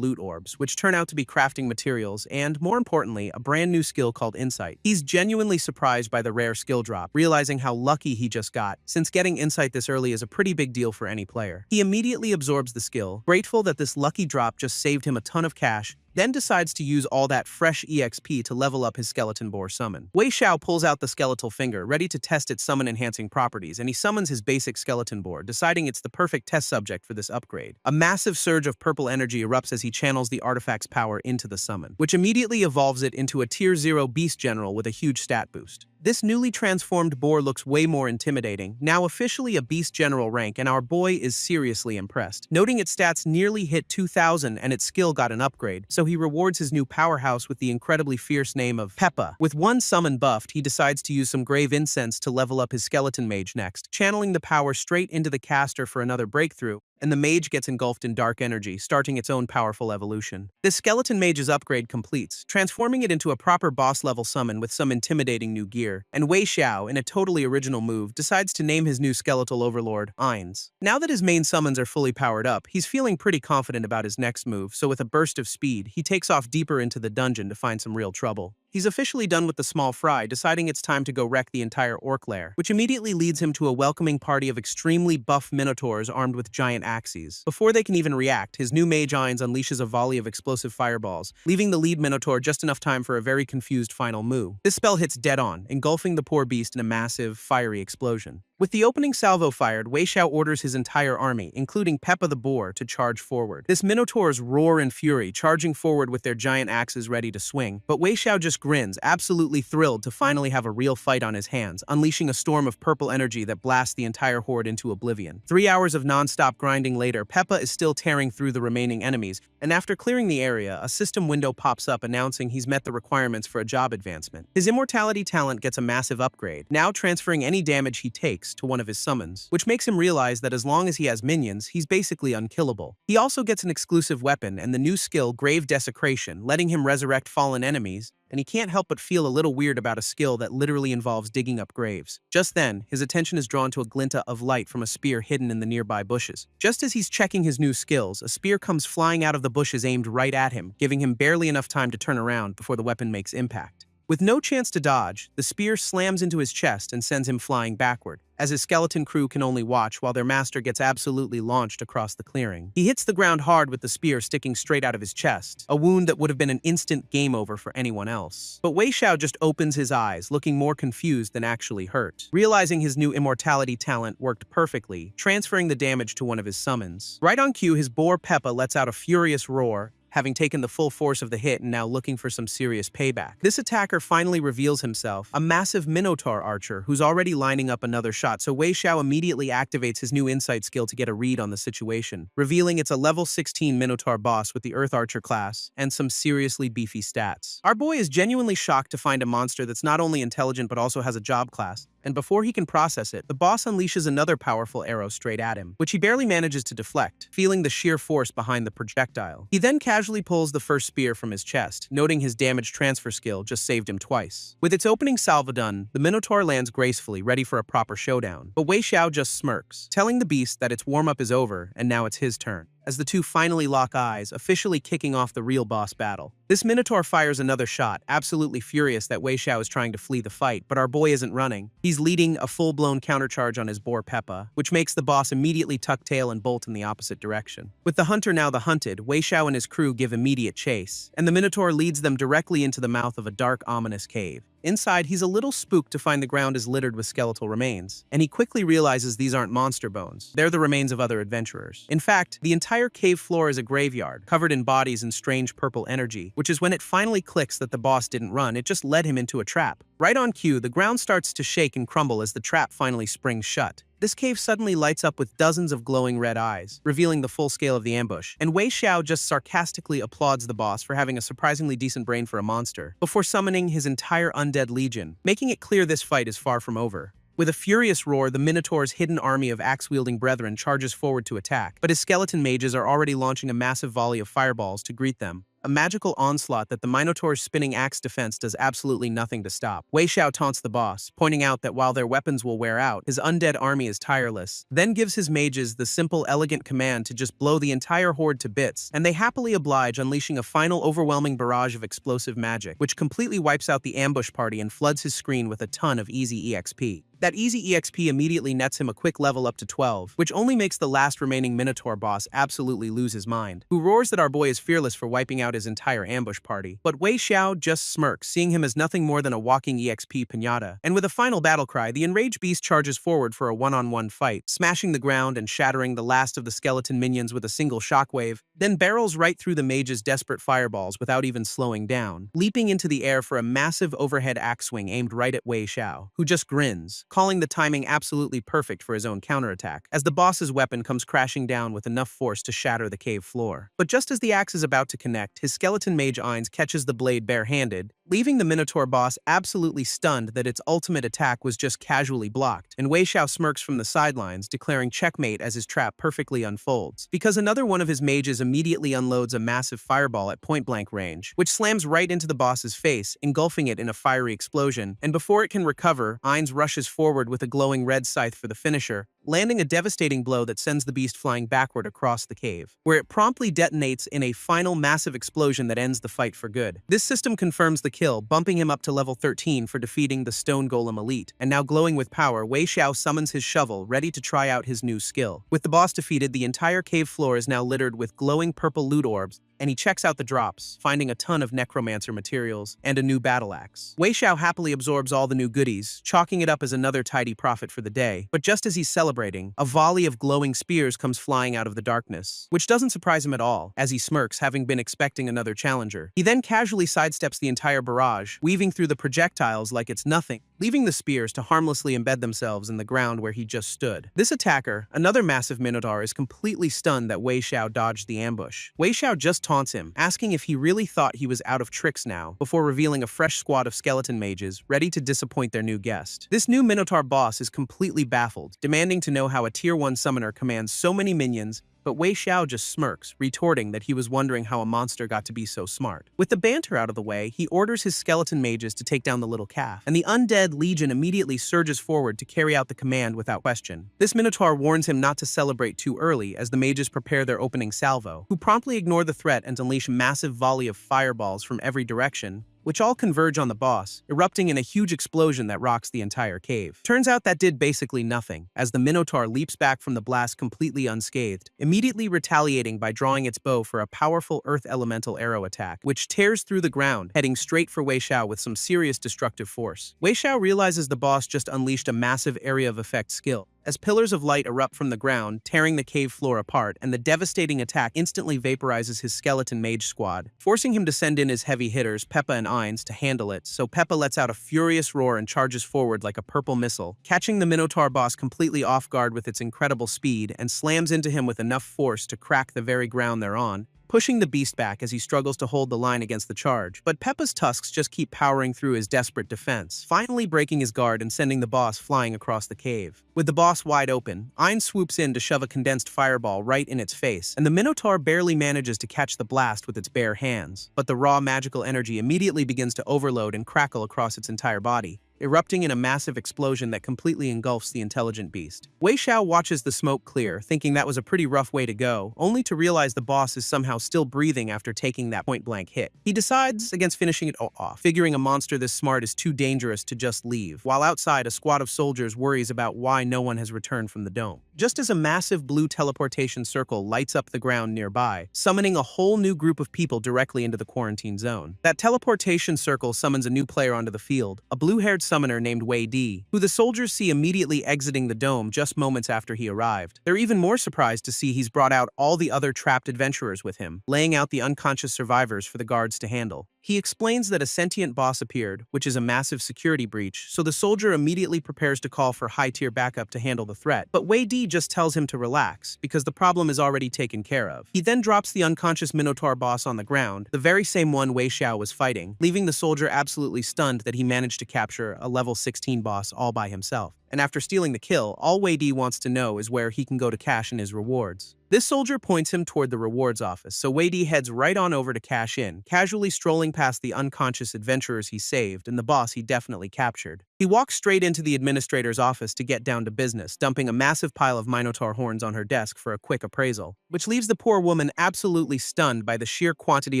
loot orbs, which turn out to be crafting materials and, more importantly, a brand new skill called Insight. He's genuinely surprised by the rare skill drop, realizing how lucky he just got, since getting Insight this early is a pretty big deal for any player. He immediately absorbs the skill, grateful that this lucky drop just saved him a ton of cash, then decides to use all that fresh EXP to level up his skeleton boar summon. Wei Xiao pulls out the skeletal finger, ready to test its summon-enhancing properties, and he summons his basic skeleton boar, deciding it's the perfect test subject for this upgrade. A massive surge of purple energy erupts as he channels the artifact's power into the summon, which immediately evolves it into a Tier 0 Beast General with a huge stat boost. This newly transformed boar looks way more intimidating, now officially a Beast General rank, and our boy is seriously impressed. Noting its stats nearly hit 2,000 and its skill got an upgrade, so he rewards his new powerhouse with the incredibly fierce name of Peppa. With one summon buffed, he decides to use some grave incense to level up his skeleton mage next, channeling the power straight into the caster for another breakthrough, and the mage gets engulfed in dark energy, starting its own powerful evolution. This skeleton mage's upgrade completes, transforming it into a proper boss-level summon with some intimidating new gear, and Wei Xiao, in a totally original move, decides to name his new skeletal overlord Ainz. Now that his main summons are fully powered up, he's feeling pretty confident about his next move, so with a burst of speed, he takes off deeper into the dungeon to find some real trouble. He's officially done with the small fry, deciding it's time to go wreck the entire orc lair, which immediately leads him to a welcoming party of extremely buff minotaurs armed with giant axes. Before they can even react, his new mage Ainz unleashes a volley of explosive fireballs, leaving the lead minotaur just enough time for a very confused final move. This spell hits dead on, engulfing the poor beast in a massive, fiery explosion. With the opening salvo fired, Wei Xiao orders his entire army, including Peppa the boar, to charge forward. This minotaurs roar in fury, charging forward with their giant axes ready to swing, but Wei Xiao just grins, absolutely thrilled to finally have a real fight on his hands, unleashing a storm of purple energy that blasts the entire horde into oblivion. 3 hours of non-stop grinding later, Peppa is still tearing through the remaining enemies, and after clearing the area, a system window pops up announcing he's met the requirements for a job advancement. His immortality talent gets a massive upgrade, now transferring any damage he takes to one of his summons, which makes him realize that as long as he has minions, he's basically unkillable. He also gets an exclusive weapon and the new skill Grave Desecration, letting him resurrect fallen enemies, and he can't help but feel a little weird about a skill that literally involves digging up graves. Just then, his attention is drawn to a glint of light from a spear hidden in the nearby bushes. Just as he's checking his new skills, a spear comes flying out of the bushes aimed right at him, giving him barely enough time to turn around before the weapon makes impact. With no chance to dodge, the spear slams into his chest and sends him flying backward, as his skeleton crew can only watch while their master gets absolutely launched across the clearing. He hits the ground hard with the spear sticking straight out of his chest, a wound that would have been an instant game over for anyone else. But Wei Xiao just opens his eyes, looking more confused than actually hurt, realizing his new immortality talent worked perfectly, transferring the damage to one of his summons. Right on cue, his boar Peppa lets out a furious roar, having taken the full force of the hit and now looking for some serious payback. This attacker finally reveals himself, a massive Minotaur archer who's already lining up another shot, so Wei Xiao immediately activates his new insight skill to get a read on the situation, revealing it's a level 16 Minotaur boss with the Earth Archer class and some seriously beefy stats. Our boy is genuinely shocked to find a monster that's not only intelligent but also has a job class, and before he can process it, the boss unleashes another powerful arrow straight at him, which he barely manages to deflect, feeling the sheer force behind the projectile. He then casually pulls the first spear from his chest, noting his damage transfer skill just saved him twice. With its opening salvo done, the Minotaur lands gracefully, ready for a proper showdown, but Wei Xiao just smirks, telling the beast that its warm-up is over and now it's his turn. as the two finally lock eyes, officially kicking off the real boss battle. This Minotaur fires another shot, absolutely furious that Wei Xiao is trying to flee the fight, but our boy isn't running. He's leading a full-blown countercharge on his boar Peppa, which makes the boss immediately tuck tail and bolt in the opposite direction. With the hunter now the hunted, Wei Xiao and his crew give immediate chase, and the Minotaur leads them directly into the mouth of a dark, ominous cave. Inside, he's a little spooked to find the ground is littered with skeletal remains, and he quickly realizes these aren't monster bones. They're the remains of other adventurers. In fact, the entire cave floor is a graveyard, covered in bodies and strange purple energy, which is when it finally clicks that the boss didn't run, it just led him into a trap. Right on cue, the ground starts to shake and crumble as the trap finally springs shut. This cave suddenly lights up with dozens of glowing red eyes, revealing the full scale of the ambush, and Wei Xiao just sarcastically applauds the boss for having a surprisingly decent brain for a monster, before summoning his entire undead legion, making it clear this fight is far from over. With a furious roar, the Minotaur's hidden army of axe-wielding brethren charges forward to attack, but his skeleton mages are already launching a massive volley of fireballs to greet them. A magical onslaught that the Minotaur's spinning axe defense does absolutely nothing to stop. Wei Xiao taunts the boss, pointing out that while their weapons will wear out, his undead army is tireless, then gives his mages the simple, elegant command to just blow the entire horde to bits, and they happily oblige, unleashing a final overwhelming barrage of explosive magic, which completely wipes out the ambush party and floods his screen with a ton of easy EXP. That easy EXP immediately nets him a quick level up to 12, which only makes the last remaining Minotaur boss absolutely lose his mind, who roars that our boy is fearless for wiping out his entire ambush party. But Wei Xiao just smirks, seeing him as nothing more than a walking EXP piñata, and with a final battle cry, the enraged beast charges forward for a one-on-one fight, smashing the ground and shattering the last of the skeleton minions with a single shockwave, then barrels right through the mage's desperate fireballs without even slowing down, leaping into the air for a massive overhead axe swing aimed right at Wei Xiao, who just grins, calling the timing absolutely perfect for his own counterattack, as the boss's weapon comes crashing down with enough force to shatter the cave floor. But just as the axe is about to connect, his skeleton mage Ainz catches the blade bare-handed, leaving the Minotaur boss absolutely stunned that its ultimate attack was just casually blocked, and Wei Xiao smirks from the sidelines, declaring checkmate as his trap perfectly unfolds, because another one of his mages immediately unloads a massive fireball at point-blank range, which slams right into the boss's face, engulfing it in a fiery explosion, and before it can recover, Ainz rushes forward with a glowing red scythe for the finisher, landing a devastating blow that sends the beast flying backward across the cave, where it promptly detonates in a final massive explosion that ends the fight for good. This system confirms the kill, bumping him up to level 13 for defeating the Stone Golem Elite, and now glowing with power, Wei Xiao summons his shovel, ready to try out his new skill. With the boss defeated, the entire cave floor is now littered with glowing purple loot orbs, and he checks out the drops, finding a ton of necromancer materials and a new battle axe. Wei Xiao happily absorbs all the new goodies, chalking it up as another tidy profit for the day, but just as he's celebrating, a volley of glowing spears comes flying out of the darkness, which doesn't surprise him at all, as he smirks, having been expecting another challenger. He then casually sidesteps the entire barrage, weaving through the projectiles like it's nothing, leaving the spears to harmlessly embed themselves in the ground where he just stood. This attacker, another massive Minotaur, is completely stunned that Wei Xiao dodged the ambush. Wei Xiao just taunts him, asking if he really thought he was out of tricks now, before revealing a fresh squad of skeleton mages, ready to disappoint their new guest. This new Minotaur boss is completely baffled, demanding to know how a Tier 1 summoner commands so many minions, but Wei Xiao just smirks, retorting that he was wondering how a monster got to be so smart. With the banter out of the way, he orders his skeleton mages to take down the little calf, and the undead legion immediately surges forward to carry out the command without question. This Minotaur warns him not to celebrate too early as the mages prepare their opening salvo, who promptly ignore the threat and unleash a massive volley of fireballs from every direction, which all converge on the boss, erupting in a huge explosion that rocks the entire cave. Turns out that did basically nothing, as the Minotaur leaps back from the blast completely unscathed, immediately retaliating by drawing its bow for a powerful earth elemental arrow attack, which tears through the ground, heading straight for Wei Xiao with some serious destructive force. Wei Xiao realizes the boss just unleashed a massive area of effect skill, as pillars of light erupt from the ground, tearing the cave floor apart, and the devastating attack instantly vaporizes his skeleton mage squad, forcing him to send in his heavy hitters, Peppa and Ainz, to handle it, so Peppa lets out a furious roar and charges forward like a purple missile, catching the Minotaur boss completely off guard with its incredible speed, and slams into him with enough force to crack the very ground they're on, pushing the beast back as he struggles to hold the line against the charge. But Peppa's tusks just keep powering through his desperate defense, finally breaking his guard and sending the boss flying across the cave. With the boss wide open, Ainz swoops in to shove a condensed fireball right in its face, and the Minotaur barely manages to catch the blast with its bare hands. But the raw magical energy immediately begins to overload and crackle across its entire body, erupting in a massive explosion that completely engulfs the intelligent beast. Wei Xiao watches the smoke clear, thinking that was a pretty rough way to go, only to realize the boss is somehow still breathing after taking that point-blank hit. He decides against finishing it off, figuring a monster this smart is too dangerous to just leave, while outside a squad of soldiers worries about why no one has returned from the dome. Just as a massive blue teleportation circle lights up the ground nearby, summoning a whole new group of people directly into the quarantine zone. That teleportation circle summons a new player onto the field, a blue-haired summoner named Wei Di, who the soldiers see immediately exiting the dome just moments after he arrived. They're even more surprised to see he's brought out all the other trapped adventurers with him, laying out the unconscious survivors for the guards to handle. He explains that a sentient boss appeared, which is a massive security breach, so the soldier immediately prepares to call for high-tier backup to handle the threat. But Wei Di just tells him to relax, because the problem is already taken care of. He then drops the unconscious Minotaur boss on the ground, the very same one Wei Xiao was fighting, leaving the soldier absolutely stunned that he managed to capture a level 16 boss all by himself. And after stealing the kill, all Wei Di wants to know is where he can go to cash in his rewards. This soldier points him toward the rewards office, so Wei Di heads right on over to cash in, casually strolling past the unconscious adventurers he saved and the boss he definitely captured. He walks straight into the administrator's office to get down to business, dumping a massive pile of Minotaur horns on her desk for a quick appraisal, which leaves the poor woman absolutely stunned by the sheer quantity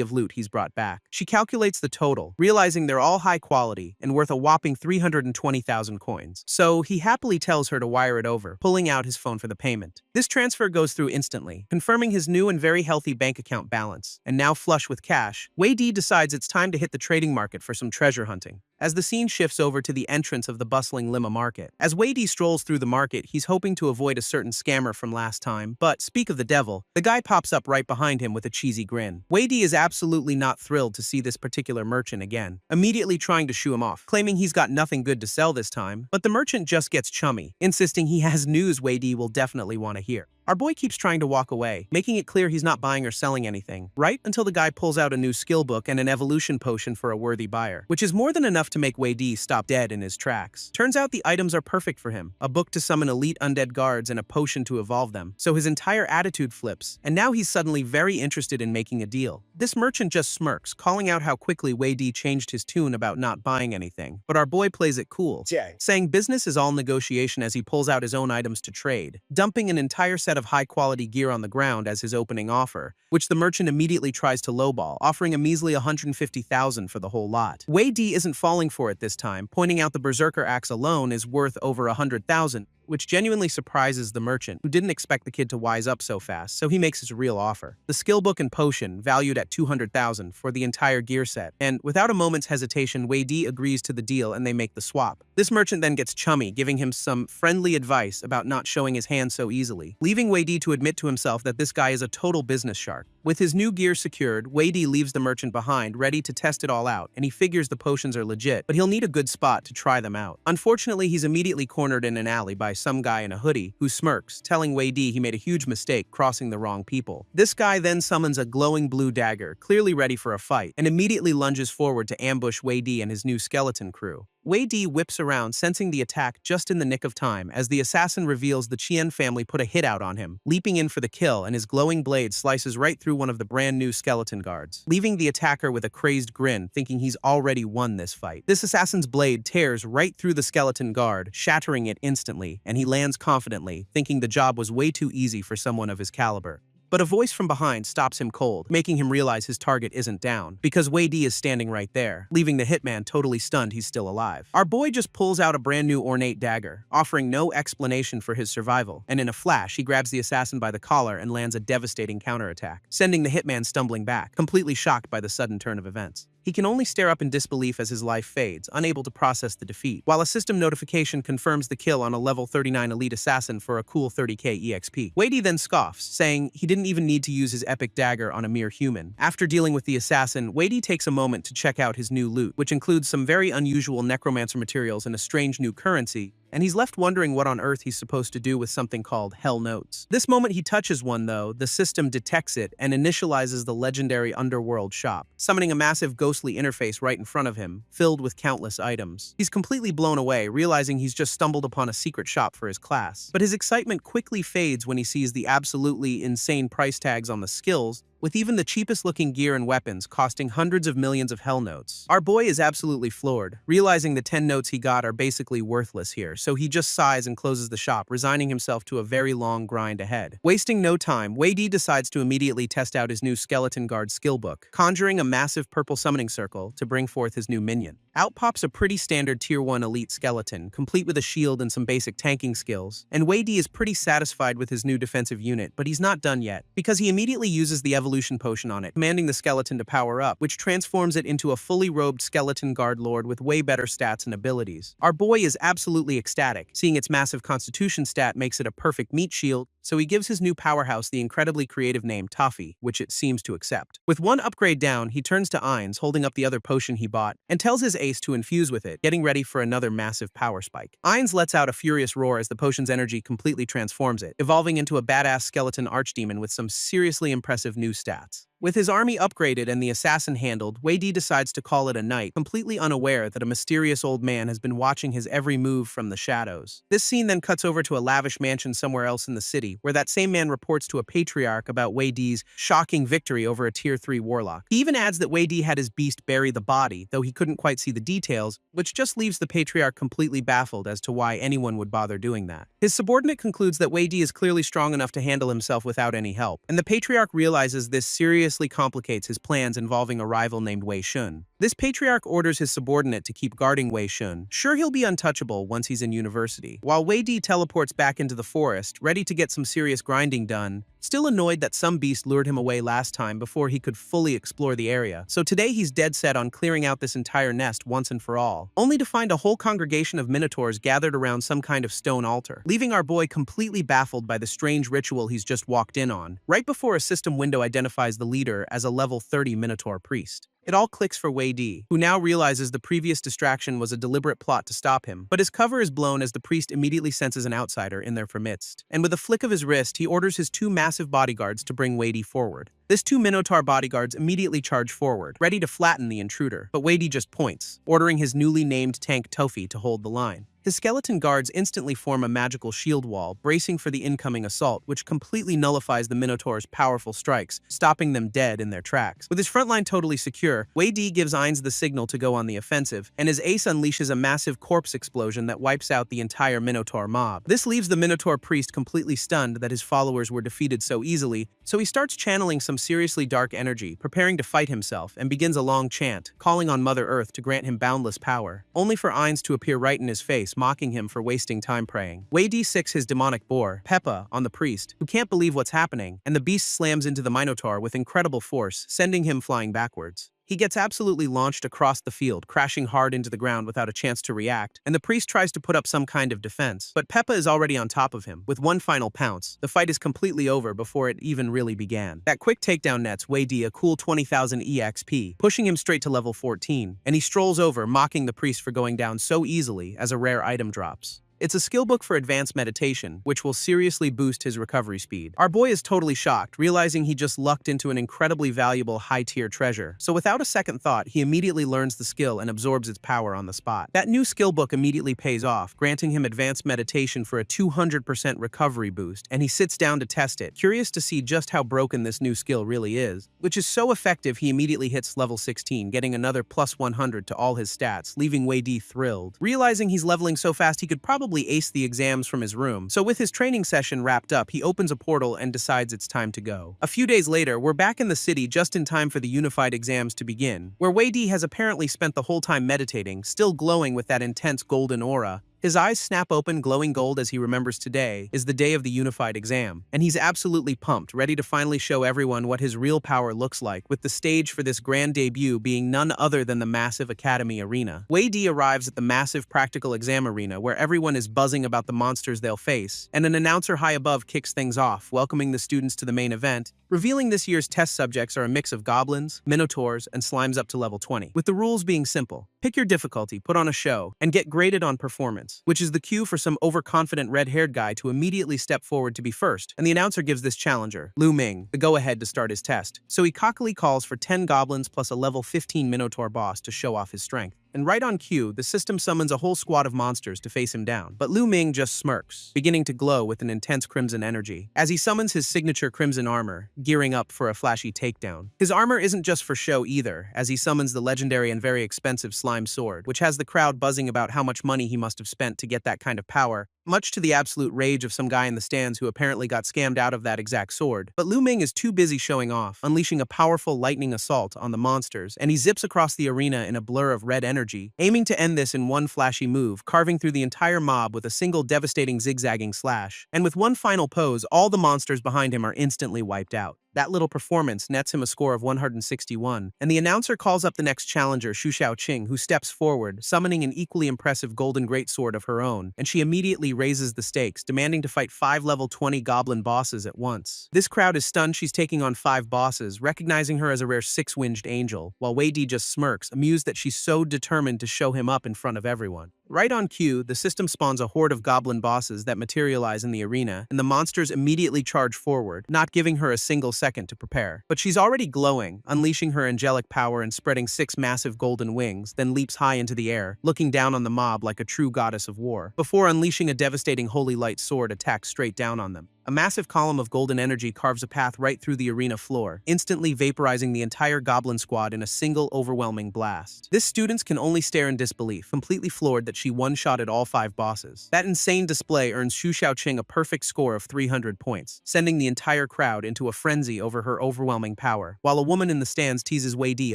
of loot he's brought back. She calculates the total, realizing they're all high quality and worth a whopping 320,000 coins. So he happily tells her to wire it over, pulling out his phone for the payment. This transfer goes through instantly, confirming his new and very healthy bank account balance. And now flush with cash, Wei Di decides it's time to hit the trading market for some treasure hunting. As the scene shifts over to the entrance of the bustling Lima market. As Wei Di strolls through the market, he's hoping to avoid a certain scammer from last time, but, speak of the devil, the guy pops up right behind him with a cheesy grin. Wei Di is absolutely not thrilled to see this particular merchant again, immediately trying to shoo him off, claiming he's got nothing good to sell this time, but the merchant just gets chummy, insisting he has news Wei Di will definitely want to hear. Our boy keeps trying to walk away, making it clear he's not buying or selling anything, right until the guy pulls out a new skill book and an evolution potion for a worthy buyer, which is more than enough to make Wei Di stop dead in his tracks. Turns out the items are perfect for him, a book to summon elite undead guards and a potion to evolve them, so his entire attitude flips, and now he's suddenly very interested in making a deal. This merchant just smirks, calling out how quickly Wei Di changed his tune about not buying anything, but our boy plays it cool, saying business is all negotiation as he pulls out his own items to trade, dumping an entire set of high-quality gear on the ground as his opening offer, which the merchant immediately tries to lowball, offering a measly 150,000 for the whole lot. Wei Di isn't falling for it this time, pointing out the Berserker axe alone is worth over 100,000, which genuinely surprises the merchant, who didn't expect the kid to wise up so fast, so he makes his real offer. The skill book and potion, valued at 200,000 for the entire gear set, and without a moment's hesitation, Wei Di agrees to the deal and they make the swap. This merchant then gets chummy, giving him some friendly advice about not showing his hand so easily, leaving Wei Di to admit to himself that this guy is a total business shark. With his new gear secured, Wei Di leaves the merchant behind, ready to test it all out, and he figures the potions are legit, but he'll need a good spot to try them out. Unfortunately, he's immediately cornered in an alley by some guy in a hoodie who smirks, telling Wei Di he made a huge mistake crossing the wrong people. This guy then summons a glowing blue dagger, clearly ready for a fight, and immediately lunges forward to ambush Wei Di and his new skeleton crew. Wei Di whips around, sensing the attack just in the nick of time, as the assassin reveals the Qian family put a hit out on him, leaping in for the kill, and his glowing blade slices right through one of the brand new skeleton guards, leaving the attacker with a crazed grin, thinking he's already won this fight. This assassin's blade tears right through the skeleton guard, shattering it instantly, and he lands confidently, thinking the job was way too easy for someone of his caliber. But a voice from behind stops him cold, making him realize his target isn't down, because Wei Di is standing right there, leaving the hitman totally stunned he's still alive. Our boy just pulls out a brand new ornate dagger, offering no explanation for his survival, and in a flash, he grabs the assassin by the collar and lands a devastating counterattack, sending the hitman stumbling back, completely shocked by the sudden turn of events. He can only stare up in disbelief as his life fades, unable to process the defeat, while a system notification confirms the kill on a level 39 elite assassin for a cool 30k EXP. Wei Di then scoffs, saying he didn't even need to use his epic dagger on a mere human. After dealing with the assassin, Wei Di takes a moment to check out his new loot, which includes some very unusual necromancer materials and a strange new currency, and he's left wondering what on earth he's supposed to do with something called Hell Notes. This moment he touches one though, the system detects it and initializes the legendary underworld shop, summoning a massive ghostly interface right in front of him, filled with countless items. He's completely blown away, realizing he's just stumbled upon a secret shop for his class. But his excitement quickly fades when he sees the absolutely insane price tags on the skills, with even the cheapest-looking gear and weapons costing hundreds of millions of hell notes. Our boy is absolutely floored, realizing the 10 notes he got are basically worthless here, so he just sighs and closes the shop, resigning himself to a very long grind ahead. Wasting no time, Wei Di decides to immediately test out his new Skeleton Guard skill book, conjuring a massive purple summoning circle to bring forth his new minion. Out pops a pretty standard Tier 1 elite skeleton, complete with a shield and some basic tanking skills, and Wei Di is pretty satisfied with his new defensive unit, but he's not done yet, because he immediately uses the evolution potion on it, commanding the skeleton to power up, which transforms it into a fully robed skeleton guard lord with way better stats and abilities. Our boy is absolutely ecstatic, seeing its massive constitution stat makes it a perfect meat shield, so he gives his new powerhouse the incredibly creative name Toffee, which it seems to accept. With one upgrade down, he turns to Ainz, holding up the other potion he bought, and tells his ace to infuse with it, getting ready for another massive power spike. Ainz lets out a furious roar as the potion's energy completely transforms it, evolving into a badass skeleton archdemon with some seriously impressive new stats. With his army upgraded and the assassin handled, Wei Di decides to call it a night, completely unaware that a mysterious old man has been watching his every move from the shadows. This scene then cuts over to a lavish mansion somewhere else in the city, where that same man reports to a patriarch about Wei Di's shocking victory over a Tier 3 warlock. He even adds that Wei Di had his beast bury the body, though he couldn't quite see the details, which just leaves the patriarch completely baffled as to why anyone would bother doing that. His subordinate concludes that Wei Di is clearly strong enough to handle himself without any help, and the patriarch realizes this seriously complicates his plans involving a rival named Wei Shun. This patriarch orders his subordinate to keep guarding Wei Shun, sure he'll be untouchable once he's in university, while Wei Di teleports back into the forest, ready to get some serious grinding done, still annoyed that some beast lured him away last time before he could fully explore the area. So today he's dead set on clearing out this entire nest once and for all, only to find a whole congregation of minotaurs gathered around some kind of stone altar, leaving our boy completely baffled by the strange ritual he's just walked in on, right before a system window identifies the leader as a level 30 minotaur priest. It all clicks for Wei Di, who now realizes the previous distraction was a deliberate plot to stop him, but his cover is blown as the priest immediately senses an outsider in their midst, and with a flick of his wrist, he orders his two massive bodyguards to bring Wei Di forward. His two Minotaur bodyguards immediately charge forward, ready to flatten the intruder, but Wei Di just points, ordering his newly named tank Tofi to hold the line. His skeleton guards instantly form a magical shield wall, bracing for the incoming assault, which completely nullifies the Minotaur's powerful strikes, stopping them dead in their tracks. With his front line totally secure, Wei Di gives Ainz the signal to go on the offensive, and his ace unleashes a massive corpse explosion that wipes out the entire Minotaur mob. This leaves the Minotaur priest completely stunned that his followers were defeated so easily, so he starts channeling some seriously dark energy, preparing to fight himself, and begins a long chant, calling on Mother Earth to grant him boundless power, only for Ainz to appear right in his face, mocking him for wasting time praying. Wei Di sicks his demonic boar, Peppa, on the priest, who can't believe what's happening, and the beast slams into the Minotaur with incredible force, sending him flying backwards. He gets absolutely launched across the field, crashing hard into the ground without a chance to react, and the priest tries to put up some kind of defense. But Peppa is already on top of him. With one final pounce, the fight is completely over before it even really began. That quick takedown nets Wei Di a cool 20,000 EXP, pushing him straight to level 14, and he strolls over, mocking the priest for going down so easily as a rare item drops. It's a skill book for advanced meditation, which will seriously boost his recovery speed. Our boy is totally shocked, realizing he just lucked into an incredibly valuable high-tier treasure. So without a second thought, he immediately learns the skill and absorbs its power on the spot. That new skill book immediately pays off, granting him advanced meditation for a 200% recovery boost, and he sits down to test it, curious to see just how broken this new skill really is. Which is so effective, he immediately hits level 16, getting another plus 100 to all his stats, leaving Wei Di thrilled. Realizing he's leveling so fast he could probably ace the exams from his room, so with his training session wrapped up, he opens a portal and decides it's time to go. A few days later, we're back in the city just in time for the unified exams to begin, where Wei Di has apparently spent the whole time meditating, still glowing with that intense golden aura. His eyes snap open, glowing gold as he remembers today is the day of the unified exam, and he's absolutely pumped, ready to finally show everyone what his real power looks like, with the stage for this grand debut being none other than the massive academy arena. Wei Di arrives at the massive practical exam arena where everyone is buzzing about the monsters they'll face, and an announcer high above kicks things off, welcoming the students to the main event, revealing this year's test subjects are a mix of goblins, minotaurs, and slimes up to level 20, with the rules being simple. Pick your difficulty, put on a show, and get graded on performance, which is the cue for some overconfident red-haired guy to immediately step forward to be first, and the announcer gives this challenger, Lu Ming, the go-ahead to start his test. So he cockily calls for 10 goblins plus a level 15 minotaur boss to show off his strength. And right on cue, the system summons a whole squad of monsters to face him down. But Lu Ming just smirks, beginning to glow with an intense crimson energy, as he summons his signature crimson armor, gearing up for a flashy takedown. His armor isn't just for show either, as he summons the legendary and very expensive slime sword, which has the crowd buzzing about how much money he must have spent to get that kind of power, much to the absolute rage of some guy in the stands who apparently got scammed out of that exact sword. But Lu Ming is too busy showing off, unleashing a powerful lightning assault on the monsters, and he zips across the arena in a blur of red energy, aiming to end this in one flashy move, carving through the entire mob with a single devastating zigzagging slash. And with one final pose, all the monsters behind him are instantly wiped out. That little performance nets him a score of 161, and the announcer calls up the next challenger, Xu Xiaoqing, who steps forward, summoning an equally impressive golden greatsword of her own, and she immediately raises the stakes, demanding to fight 5 level 20 goblin bosses at once. This crowd is stunned she's taking on 5 bosses, recognizing her as a rare 6-winged angel, while Wei Di just smirks, amused that she's so determined to show him up in front of everyone. Right on cue, the system spawns a horde of goblin bosses that materialize in the arena, and the monsters immediately charge forward, not giving her a single second to prepare. But she's already glowing, unleashing her angelic power and spreading 6 massive golden wings, then leaps high into the air, looking down on the mob like a true goddess of war, before unleashing a devastating holy light sword attack straight down on them. A massive column of golden energy carves a path right through the arena floor, instantly vaporizing the entire goblin squad in a single overwhelming blast. This students can only stare in disbelief, completely floored that she one-shotted all 5 bosses. That insane display earns Xu Xiaoqing a perfect score of 300 points, sending the entire crowd into a frenzy over her overwhelming power, while a woman in the stands teases Wei Di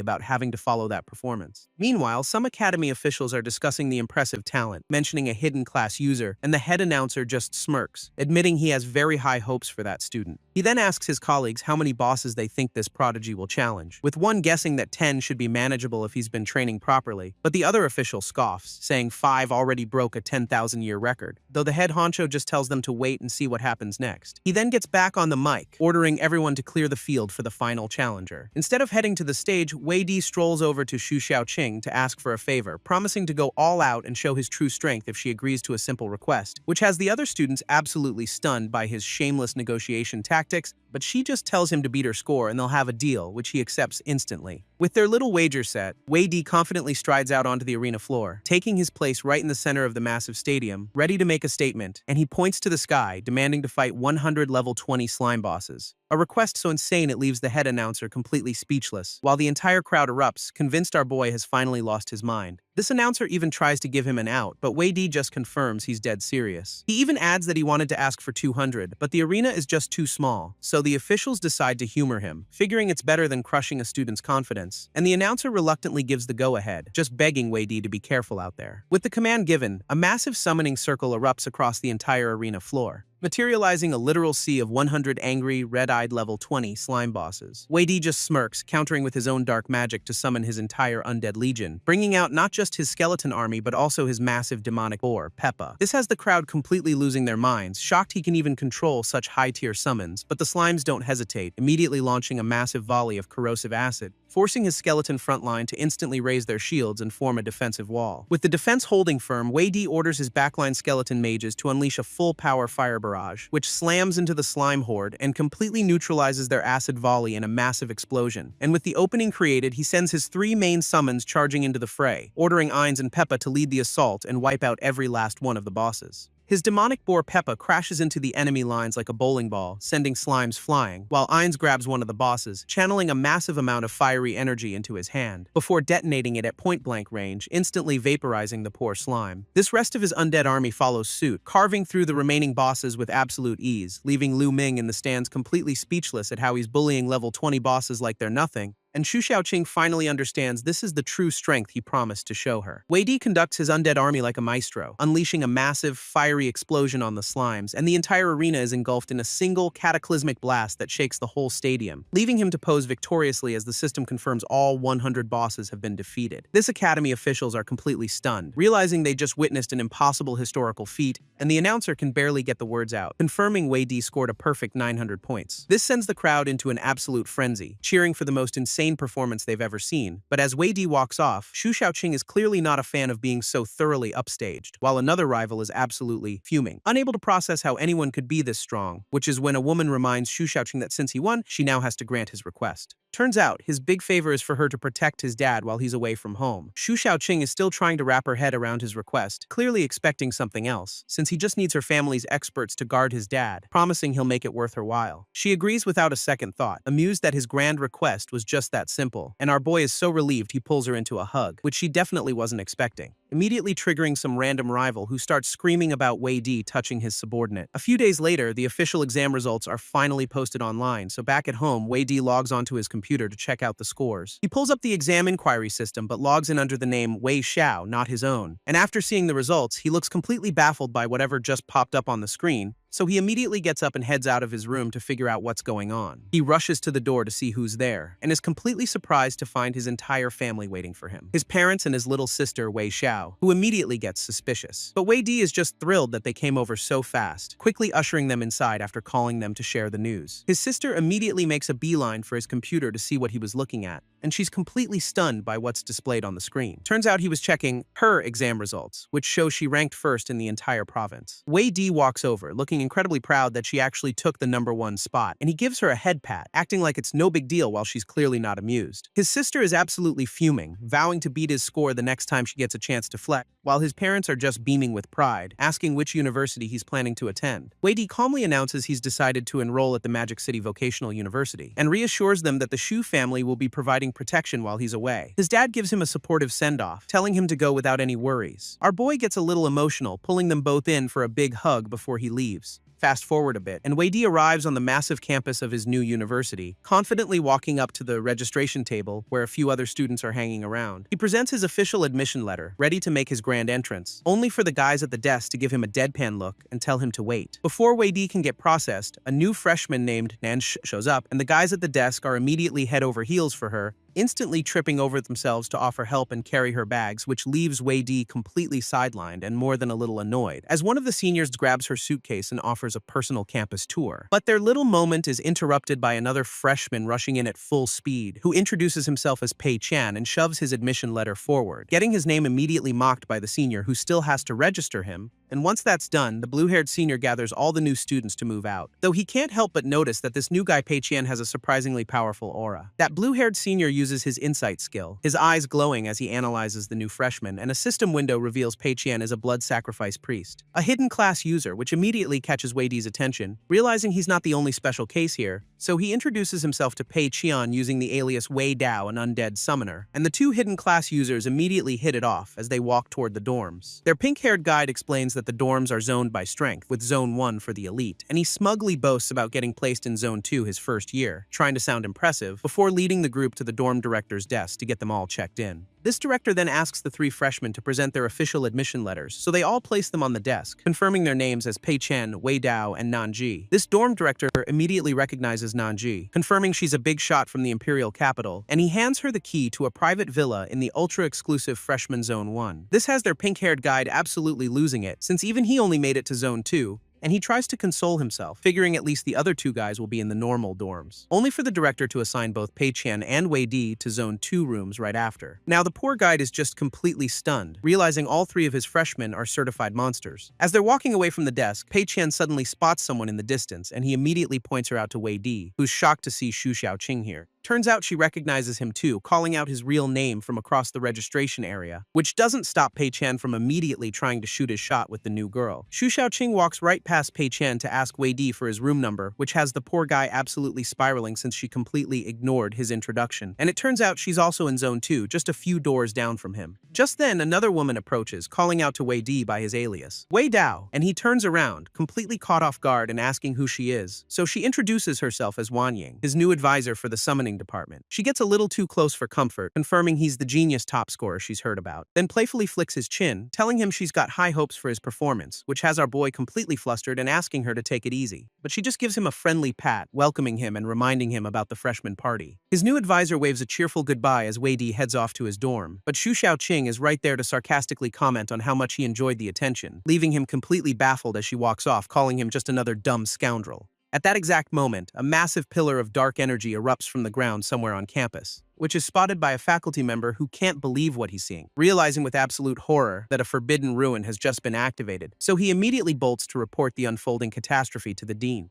about having to follow that performance. Meanwhile, some academy officials are discussing the impressive talent, mentioning a hidden class user, and the head announcer just smirks, admitting he has very high hopes for that student. He then asks his colleagues how many bosses they think this prodigy will challenge, with one guessing that 10 should be manageable if he's been training properly, but the other official scoffs, saying 5 already broke a 10,000-year record, though the head honcho just tells them to wait and see what happens next. He then gets back on the mic, ordering everyone to clear the field for the final challenger. Instead of heading to the stage, Wei Di strolls over to Xu Xiaoqing to ask for a favor, promising to go all out and show his true strength if she agrees to a simple request, which has the other students absolutely stunned by his shameless negotiation tactics, but she just tells him to beat her score and they'll have a deal, which he accepts instantly. With their little wager set, Wei Di confidently strides out onto the arena floor, taking his place right in the center of the massive stadium, ready to make a statement, and he points to the sky, demanding to fight 100 level 20 slime bosses. A request so insane it leaves the head announcer completely speechless, while the entire crowd erupts, convinced our boy has finally lost his mind. This announcer even tries to give him an out, but Wei Di just confirms he's dead serious. He even adds that he wanted to ask for 200, but the arena is just too small, so the officials decide to humor him, figuring it's better than crushing a student's confidence, and the announcer reluctantly gives the go-ahead, just begging Wei Di to be careful out there. With the command given, a massive summoning circle erupts across the entire arena floor, materializing a literal sea of 100 angry, red-eyed level 20 slime bosses. Wei Di just smirks, countering with his own dark magic to summon his entire undead legion, bringing out not just his skeleton army but also his massive demonic boar, Peppa. This has the crowd completely losing their minds, shocked he can even control such high-tier summons, but the slimes don't hesitate, immediately launching a massive volley of corrosive acid, forcing his skeleton front line to instantly raise their shields and form a defensive wall. With the defense holding firm, Wei Di orders his backline skeleton mages to unleash a full-power fire barrage, which slams into the slime horde and completely neutralizes their acid volley in a massive explosion. And with the opening created, he sends his 3 main summons charging into the fray, ordering Ainz and Peppa to lead the assault and wipe out every last one of the bosses. His demonic boar Peppa crashes into the enemy lines like a bowling ball, sending slimes flying, while Ainz grabs one of the bosses, channeling a massive amount of fiery energy into his hand, before detonating it at point-blank range, instantly vaporizing the poor slime. This rest of his undead army follows suit, carving through the remaining bosses with absolute ease, leaving Lu Ming in the stands completely speechless at how he's bullying level 20 bosses like they're nothing. And Xu Xiaoqing finally understands this is the true strength he promised to show her. Wei Di conducts his undead army like a maestro, unleashing a massive, fiery explosion on the slimes, and the entire arena is engulfed in a single, cataclysmic blast that shakes the whole stadium, leaving him to pose victoriously as the system confirms all 100 bosses have been defeated. This academy officials are completely stunned, realizing they just witnessed an impossible historical feat, and the announcer can barely get the words out, confirming Wei Di scored a perfect 900 points. This sends the crowd into an absolute frenzy, cheering for the most insane insane performance they've ever seen, but as Wei Di walks off, Xu Xiaoqing is clearly not a fan of being so thoroughly upstaged, while another rival is absolutely fuming, unable to process how anyone could be this strong, which is when a woman reminds Xu Xiaoqing that since he won, she now has to grant his request. Turns out, his big favor is for her to protect his dad while he's away from home. Xu Xiaoqing is still trying to wrap her head around his request, clearly expecting something else, since he just needs her family's experts to guard his dad, promising he'll make it worth her while. She agrees without a second thought, amused that his grand request was just that simple, and our boy is so relieved he pulls her into a hug, which she definitely wasn't expecting, immediately triggering some random rival who starts screaming about Wei Di touching his subordinate. A few days later, the official exam results are finally posted online, so back at home, Wei Di logs onto his computer to check out the scores. He pulls up the exam inquiry system but logs in under the name Wei Xiao, not his own, and after seeing the results, he looks completely baffled by whatever just popped up on the screen, so he immediately gets up and heads out of his room to figure out what's going on. He rushes to the door to see who's there, and is completely surprised to find his entire family waiting for him. His parents and his little sister, Wei Xiao, who immediately gets suspicious. But Wei Di is just thrilled that they came over so fast, quickly ushering them inside after calling them to share the news. His sister immediately makes a beeline for his computer to see what he was looking at, and she's completely stunned by what's displayed on the screen. Turns out he was checking her exam results, which show she ranked first in the entire province. Wei Di walks over, looking incredibly proud that she actually took the #1 spot, and he gives her a head pat, acting like it's no big deal while she's clearly not amused. His sister is absolutely fuming, vowing to beat his score the next time she gets a chance to flex, while his parents are just beaming with pride, asking which university he's planning to attend. Wei Di calmly announces he's decided to enroll at the Magic City Vocational University, and reassures them that the Shu family will be providing protection while he's away. His dad gives him a supportive send-off, telling him to go without any worries. Our boy gets a little emotional, pulling them both in for a big hug before he leaves. Fast forward a bit, and Wei Di arrives on the massive campus of his new university, confidently walking up to the registration table where a few other students are hanging around. He presents his official admission letter, ready to make his grand entrance, only for the guys at the desk to give him a deadpan look and tell him to wait. Before Wei Di can get processed, a new freshman named Nan shows up, and the guys at the desk are immediately head over heels for her, instantly tripping over themselves to offer help and carry her bags, which leaves Wei Di completely sidelined and more than a little annoyed, as one of the seniors grabs her suitcase and offers a personal campus tour. But their little moment is interrupted by another freshman rushing in at full speed, who introduces himself as Pei Chan and shoves his admission letter forward, getting his name immediately mocked by the senior, who still has to register him. And once that's done, the blue-haired senior gathers all the new students to move out, though he can't help but notice that this new guy Pei Qian has a surprisingly powerful aura. That blue-haired senior uses his insight skill, his eyes glowing as he analyzes the new freshman, and a system window reveals Pei Qian as a blood sacrifice priest, a hidden class user, which immediately catches Wei Di's attention, realizing he's not the only special case here. So he introduces himself to Pei Qian using the alias Wei Dao, an undead summoner, and the two hidden class users immediately hit it off as they walk toward the dorms. Their pink-haired guide explains that the dorms are zoned by strength, with Zone 1 for the elite, and he smugly boasts about getting placed in Zone 2 his first year, trying to sound impressive, before leading the group to the dorm director's desk to get them all checked in. This director then asks the three freshmen to present their official admission letters, so they all place them on the desk, confirming their names as Pei Chen, Wei Dao, and Nanji. This dorm director immediately recognizes Nanji, confirming she's a big shot from the imperial capital, and he hands her the key to a private villa in the ultra-exclusive freshman Zone 1. This has their pink-haired guide absolutely losing it, since even he only made it to Zone 2, and he tries to console himself, figuring at least the other two guys will be in the normal dorms, only for the director to assign both Pei Qian and Wei Di to Zone 2 rooms right after. Now, the poor guide is just completely stunned, realizing all three of his freshmen are certified monsters. As they're walking away from the desk, Pei Qian suddenly spots someone in the distance, and he immediately points her out to Wei Di, who's shocked to see Xu Xiaoqing here. Turns out she recognizes him too, calling out his real name from across the registration area, which doesn't stop Pei Qian from immediately trying to shoot his shot with the new girl. Xu Xiaoqing walks right past Pei Qian to ask Wei Di for his room number, which has the poor guy absolutely spiraling since she completely ignored his introduction. And it turns out she's also in Zone 2, just a few doors down from him. Just then, another woman approaches, calling out to Wei Di by his alias, Wei Dao, and he turns around, completely caught off guard and asking who she is. So she introduces herself as Wan Ying, his new advisor for the summoning department. She gets a little too close for comfort, confirming he's the genius top scorer she's heard about, then playfully flicks his chin, telling him she's got high hopes for his performance, which has our boy completely flustered and asking her to take it easy. But she just gives him a friendly pat, welcoming him and reminding him about the freshman party. His new advisor waves a cheerful goodbye as Wei Di heads off to his dorm, but Xu Xiaoqing is right there to sarcastically comment on how much he enjoyed the attention, leaving him completely baffled as she walks off, calling him just another dumb scoundrel. At that exact moment, a massive pillar of dark energy erupts from the ground somewhere on campus, which is spotted by a faculty member who can't believe what he's seeing, realizing with absolute horror that a forbidden ruin has just been activated. So he immediately bolts to report the unfolding catastrophe to the dean.